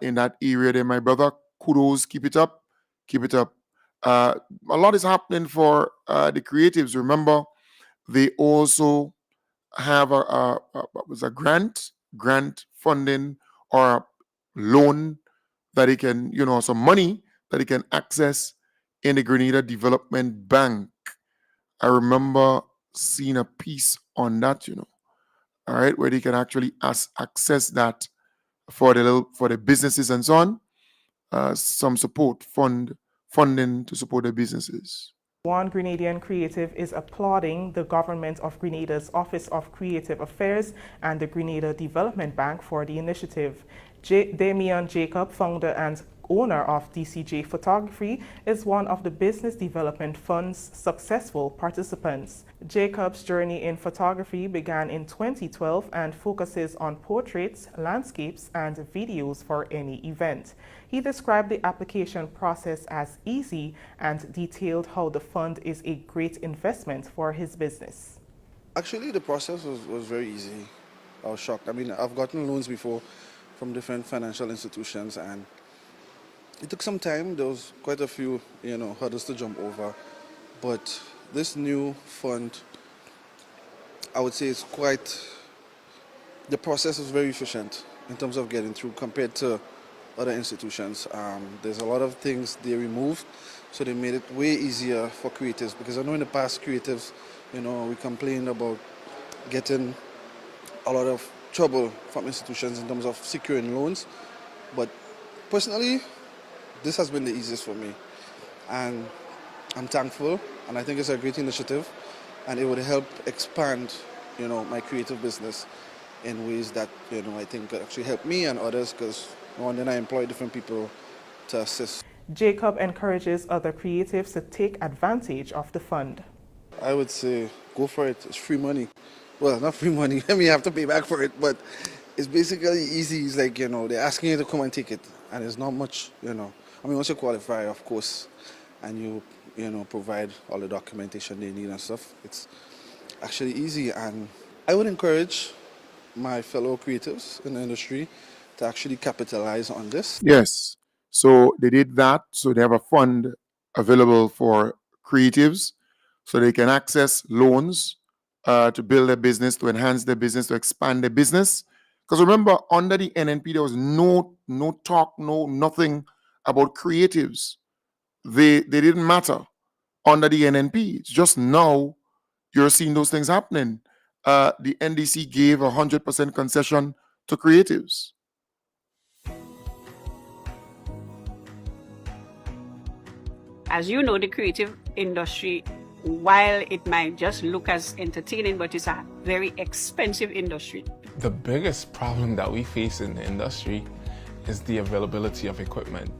in that area there, my brother. Kudos, keep it up. Keep it up. A lot is happening for the creatives. Remember, they also have a grant funding or a loan that he can, some money that he can access in the Grenada Development Bank. I remember seeing a piece on that, all right, where they can actually access that for the businesses and so on. Some support fund funding to support their businesses. One Grenadian creative is applauding the government of Grenada's Office of Creative Affairs and the Grenada Development Bank for the initiative. Damian Jacob, founder and owner of DCJ Photography, is one of the Business Development Fund's successful participants. Jacob's journey in photography began in 2012 and focuses on portraits, landscapes, and videos for any event. He described the application process as easy and detailed how the fund is a great investment for his business. Actually, the process was very easy. I was shocked. I mean, I've gotten loans before from different financial institutions, and it took some time. There was quite a few, hurdles to jump over. But this new fund, I would say the process is very efficient in terms of getting through compared to other institutions. There's a lot of things they removed, so they made it way easier for creatives, because I know in the past creatives, we complained about getting a lot of trouble from institutions in terms of securing loans. But personally, this has been the easiest for me, and I'm thankful, and I think it's a great initiative, and it would help expand, my creative business in ways that, I think could actually help me and others, because then I employ different people to assist. Jacob encourages other creatives to take advantage of the fund. I would say go for it. It's free money. Well, not free money. I mean, you have to pay back for it, but it's basically easy. It's like, they're asking you to come and take it, and it's not much, I mean, once you qualify, of course, and you provide all the documentation they need and stuff, it's actually easy. And I would encourage my fellow creatives in the industry to actually capitalize on this. Yes. So they did that. So they have a fund available for creatives so they can access loans to build their business, to enhance their business, to expand their business. Because remember, under the NNP, there was no talk, nothing about creatives. They didn't matter under the NNP. It's just now you're seeing those things happening. The NDC gave 100% concession to creatives. As you know, the creative industry, while it might just look as entertaining, but it's a very expensive industry. The biggest problem that we face in the industry is the availability of equipment.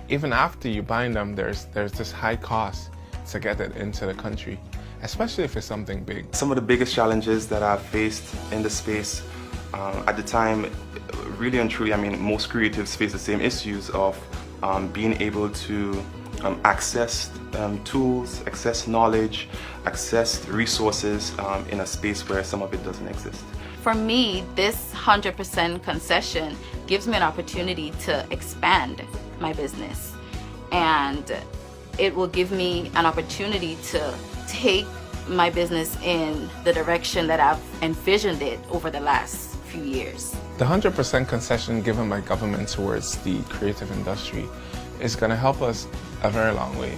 Even after you buy them, there's this high cost to get it into the country, especially if it's something big. Some of the biggest challenges that I've faced in the space at the time, really and truly, I mean, most creatives face the same issues of being able to access tools, access knowledge, access resources in a space where some of it doesn't exist. For me, this 100% concession gives me an opportunity to expand my business, and it will give me an opportunity to take my business in the direction that I've envisioned it over the last few years. The 100% concession given by government towards the creative industry is going to help us a very long way.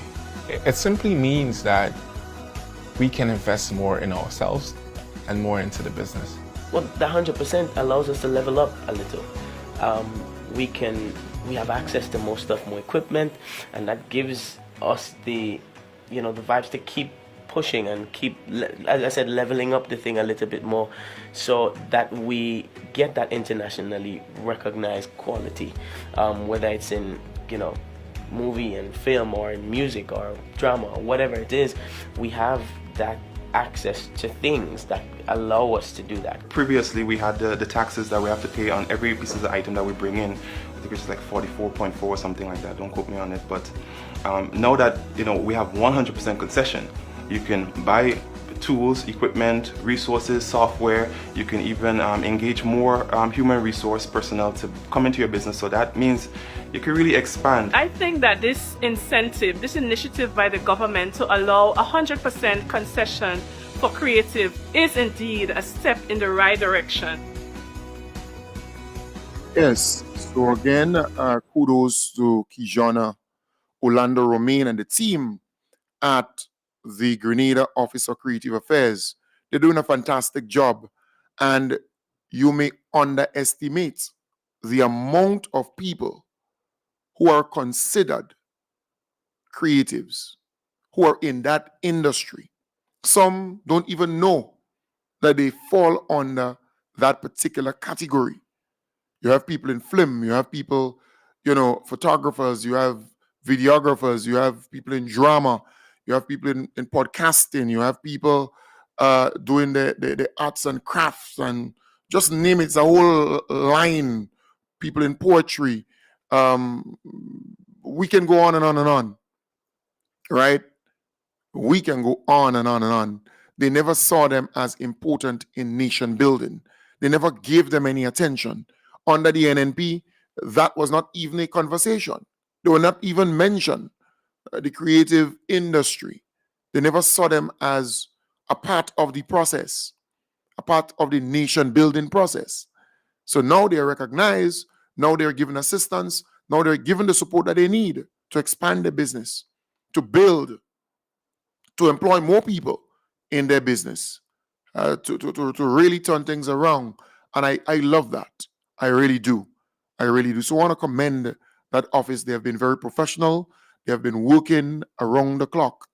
It simply means that we can invest more in ourselves and more into the business. Well, the 100% allows us to level up a little. We have access to more stuff, more equipment, and that gives us the vibes to keep pushing and keep, as I said, leveling up the thing a little bit more, so that we get that internationally recognized quality, whether it's in movie and film or in music or drama or whatever it is. We have that access to things that allow us to do that. Previously, we had the taxes that we have to pay on every piece of the item that we bring in. I think it's like 44.4 or something like that. Don't quote me on it. But now that we have 100% concession, you can buy tools, equipment, resources, software. You can even engage more human resource personnel to come into your business. So that means you can really expand. I think that this initiative by the government to allow 100% concession for creative is indeed a step in the right direction. Yes. So again, kudos to Kijana, Orlando Romain, and the team at the Grenada Office of Creative Affairs. They're doing a fantastic job, and you may underestimate the amount of people who are considered creatives who are in that industry. Some don't even know that they fall under that particular category. You have people in film, you have people, photographers, you have videographers, you have people in drama, you have people in podcasting, you have people doing the arts and crafts, and just name it, it's a whole line. People in poetry. We can go on and on and on, right? We can go on and on and on. They never saw them as important in nation building. They never gave them any attention. Under the NNP, that was not even a conversation. They were not even mentioned. The creative industry, they never saw them as a part of the process, a part of the nation building process. So now they're recognized, now they're given assistance, now they're given the support that they need to expand their business, to build, to employ more people in their business, to really turn things around. And I love that. I really do. I really do. So I want to commend that office. They have been very professional. They have been working around the clock,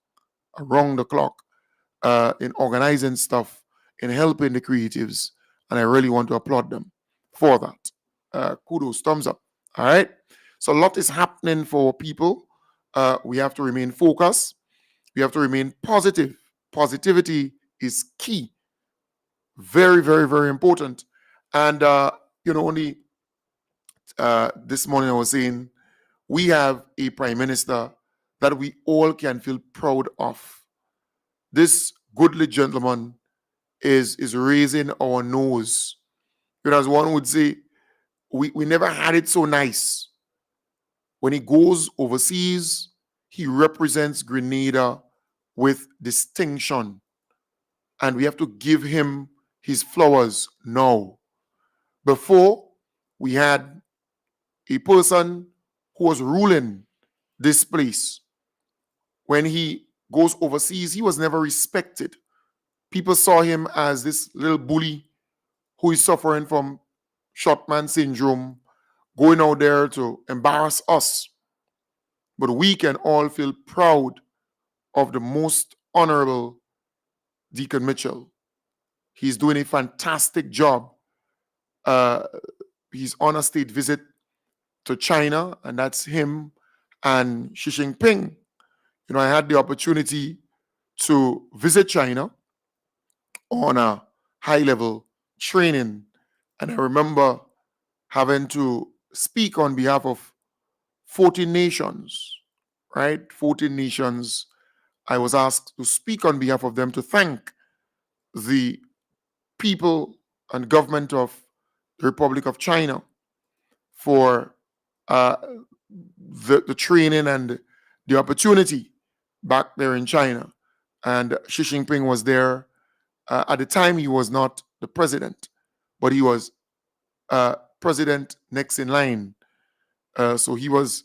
in organizing stuff, in helping the creatives. And I really want to applaud them for that. Kudos, thumbs up. All right. So a lot is happening for people. We have to remain focused. We have to remain positive. Positivity is key. Very, very, very important. And, only this morning I was saying, we have a prime minister that we all can feel proud of. This goodly gentleman is raising our nose. As one would say, we never had it so nice. When he goes overseas, he represents Grenada with distinction. And we have to give him his flowers now. Before, we had a person who was ruling this place. When he goes overseas, he was never respected. People saw him as this little bully who is suffering from short-man syndrome, going out there to embarrass us. But we can all feel proud of the most honorable Deacon Mitchell. He's doing a fantastic job. He's on a state visit to China, and that's him and Xi Jinping. I had the opportunity to visit China on a high-level training, and I remember having to speak on behalf of 14 nations, right? 14 nations. I was asked to speak on behalf of them to thank the people and government of the Republic of China for the training and the opportunity back there in China. And Xi Jinping was there. At the time, he was not the president, but he was president next in line. So he was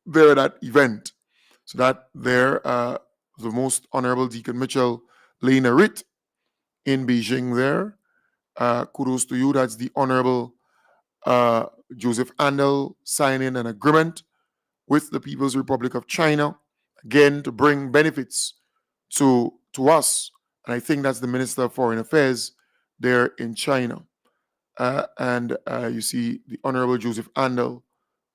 there at that event. So that there, the most honorable Deacon Mitchell laying a writ in Beijing there. Kudos to you. That's the honorable Joseph Andel signing an agreement with the People's Republic of China, again, to bring benefits to us. And I think that's the Minister of Foreign Affairs there in China. And you see the Honorable Joseph Andel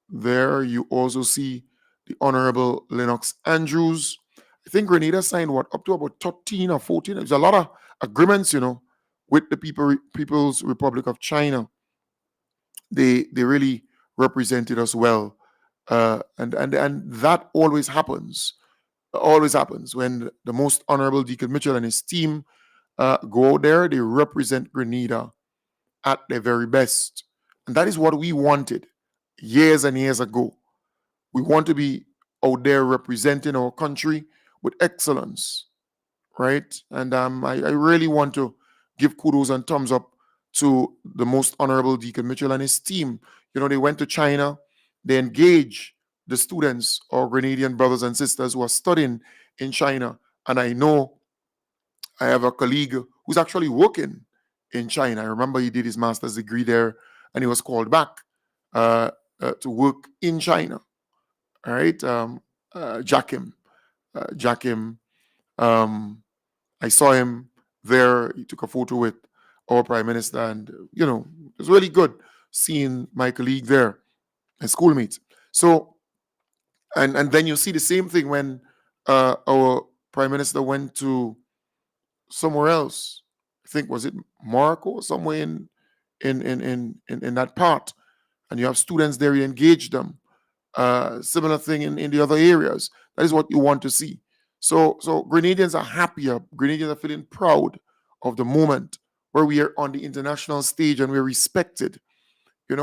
there. You also see the Honorable Lennox Andrews. I think Grenada signed up to about 13 or 14. There's a lot of agreements, with the People's Republic of China. They really represented us well. And that always happens. Always happens when the most honorable Deacon Mitchell and his team go out there. They represent Grenada at their very best. And that is what we wanted years and years ago. We want to be out there representing our country with excellence, right? And I really want to give kudos and thumbs up to the most honorable Deacon Mitchell and his team. They went to China. They engaged the students or Grenadian brothers and sisters who are studying in China. And I know I have a colleague who's actually working in China. I remember he did his master's degree there and he was called back to work in China. All right. Jackim. Jackim. I saw him there. He took a photo with our Prime Minister, and it was really good seeing my colleague there, my schoolmates. So, and then you see the same thing when our Prime Minister went to somewhere else. I think was it Morocco or somewhere in that part, and you have students there. You engage them. Similar thing in the other areas. That is what you want to see. So Grenadians are happier. Grenadians are feeling proud of the moment where we are on the international stage and we're respected. We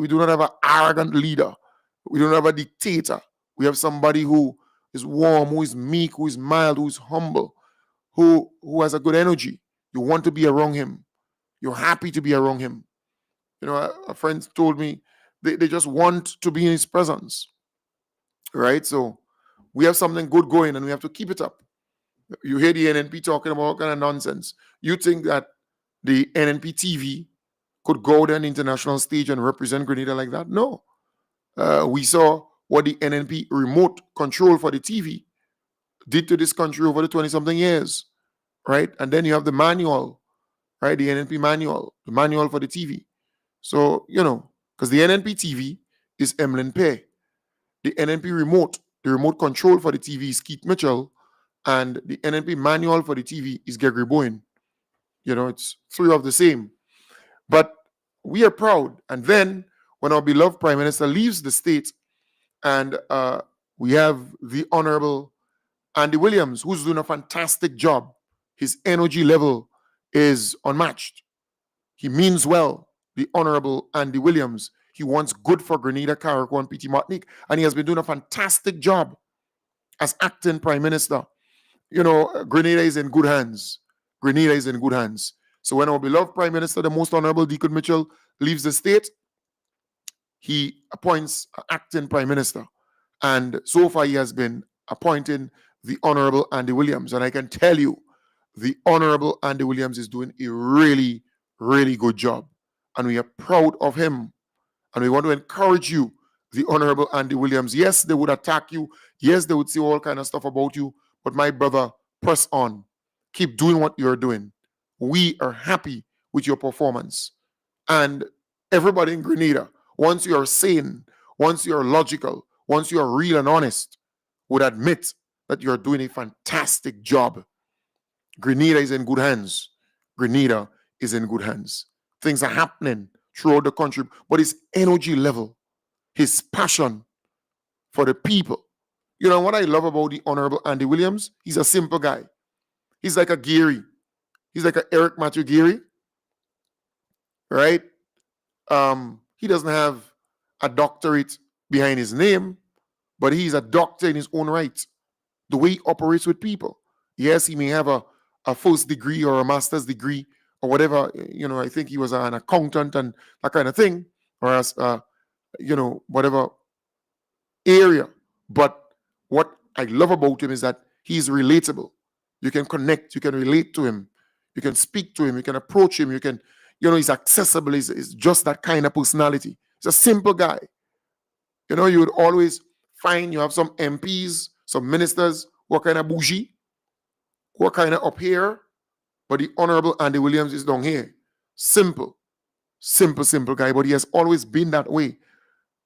do not have an arrogant leader. We don't have a dictator. We have somebody who is warm, who is meek, who is mild, who is humble, who has a good energy. You want to be around him. You're happy to be around him. A friend told me they just want to be in his presence. Right? So we have something good going and we have to keep it up. You hear the NNP talking about all kind of nonsense. You think that the NNP TV could go to an international stage and represent Grenada like that? No. We saw what the NNP remote control for the TV did to this country over the 20-something years, right? And then you have the manual, right? The NNP manual, the manual for the TV. So, because the NNP TV is Emlyn Pay. The NNP remote, the remote control for the TV is Keith Mitchell, and the NNP manual for the TV is Gregory Bowen. It's three of the same. But we are proud. And then when our beloved Prime Minister leaves the state, and we have the Honorable Andy Williams, who's doing a fantastic job. His energy level is unmatched. He means well, the Honorable Andy Williams. He wants good for Grenada, Carriacou, and PT Martinique, and he has been doing a fantastic job as acting Prime Minister. Grenada is in good hands. Grenada is in good hands. So when our beloved Prime Minister, the Most Honorable Deacon Mitchell, leaves the state, he appoints an acting Prime Minister. And so far he has been appointing the Honorable Andy Williams. And I can tell you, the Honorable Andy Williams is doing a really, really good job. And we are proud of him. And we want to encourage you, the Honorable Andy Williams. Yes, they would attack you. Yes, they would say all kind of stuff about you. But my brother, press on. Keep doing what you're doing. We are happy with your performance. And everybody in Grenada, once you are sane, once you are logical, once you are real and honest, would admit that you're doing a fantastic job. Grenada is in good hands. Grenada is in good hands. Things are happening throughout the country, but his energy level, his passion for the people. What I love about the Honorable Andy Williams? He's a simple guy. He's like a Geary. He's like a Eric Matthew Geary, right? He doesn't have a doctorate behind his name, but he's a doctor in his own right. The way he operates with people. Yes, he may have a first degree or a master's degree or whatever. I think he was an accountant and that kind of thing, or as whatever area. But what I love about him is that he's relatable. You can connect, you can relate to him, you can speak to him, you can approach him, you can, he's accessible, he's just that kind of personality. He's a simple guy. You would always find you have some MPs, some ministers who are kind of bougie, who are kind of up here, but the Honorable Andy Williams is down here. Simple guy, but he has always been that way,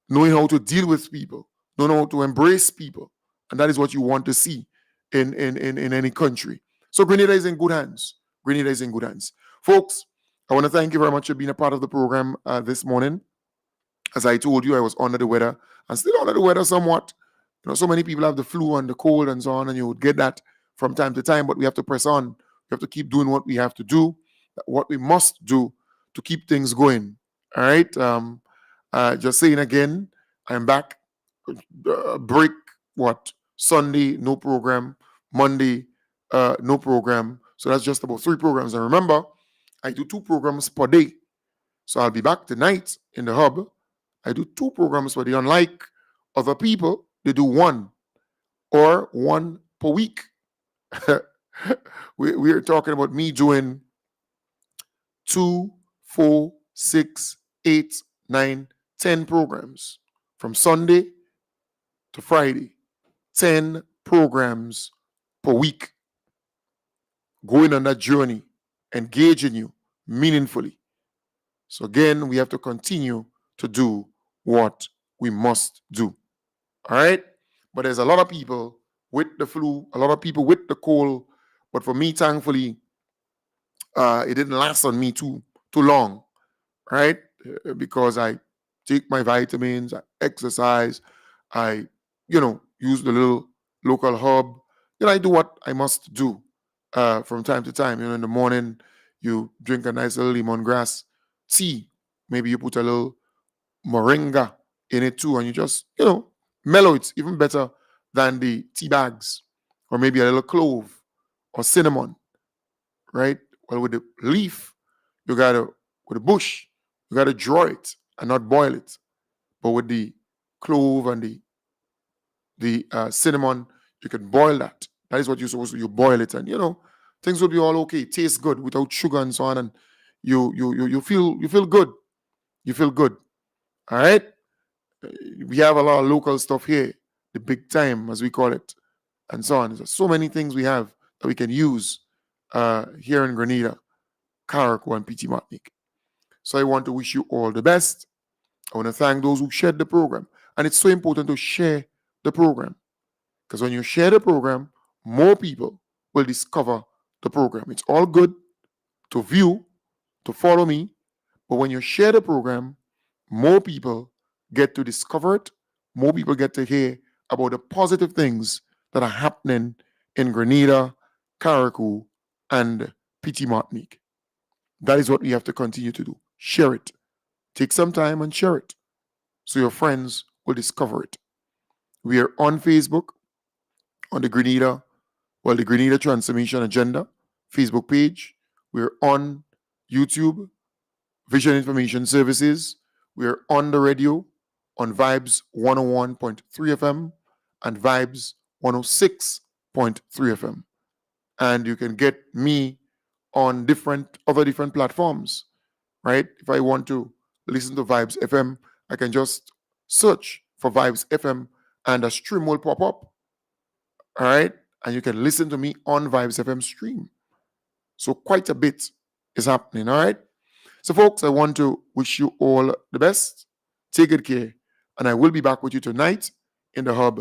knowing how to deal with people, knowing how to embrace people. And that is what you want to see in any country. So Grenada is in good hands. Grenada is in good hands. Folks, I want to thank you very much for being a part of the program this morning. As I told you, I was under the weather and still under the weather somewhat. So many people have the flu and the cold and so on, and you would get that from time to time, but we have to press on. We have to keep doing what we have to do, what we must do to keep things going. All right. Just saying again, I'm back. Break, Sunday, no program. Monday, no program. So that's just about 3 programs. And remember, I do 2 programs per day. So I'll be back tonight in the hub. I do 2 programs per day. Unlike other people, they do 1 or 1 per week. We're talking about me doing 2, 4, 6, 8, 9, 10 programs from Sunday to Friday. 10 programs per week, going on that journey, engaging you meaningfully. So again, we have to continue to do what we must do. All right? But there's a lot of people with the flu, a lot of people with the cold. But for me, thankfully, it didn't last on me too long, right? Because I take my vitamins, I exercise, I, use the little local hub. I do what I must do from time to time. In the morning, you drink a nice little lemongrass tea. Maybe you put a little moringa in it too, and you just, mellow it even better than the tea bags, or maybe a little clove or cinnamon, right? Well, with the leaf, with the bush, you gotta draw it and not boil it. But with the clove and the cinnamon, you can boil that. That is what you're supposed to. You boil it, and things will be all okay. It tastes good without sugar and so on, and you feel good. You feel good. All right. We have a lot of local stuff here, the big time as we call it, and so on. There's so many things we have that we can use here in Grenada, Carriacou, and PT Martinique. So I want to wish you all the best. I want to thank those who shared the program. And it's so important to share the program, because when you share the program, more people will discover the program. It's all good to view, to follow me, but when you share the program, more people get to discover it. More people get to hear about the positive things that are happening in Grenada, Carriacou, and PT Martinique. That is what we have to continue to do. Share it. Take some time and share it so your friends will discover it. We are on Facebook, on the Grenada Transformation Agenda Facebook page. We're on YouTube, Vision Information Services. We're on the radio, on Vibes 101.3 FM and Vibes 106.3 FM. And you can get me on other different platforms, right? If I want to listen to Vibes FM, I can just search for Vibes FM and a stream will pop up. All right? And you can listen to me on Vibes FM stream. So quite a bit is happening. All right? So folks, I want to wish you all the best. Take good care. And I will be back with you tonight in the hub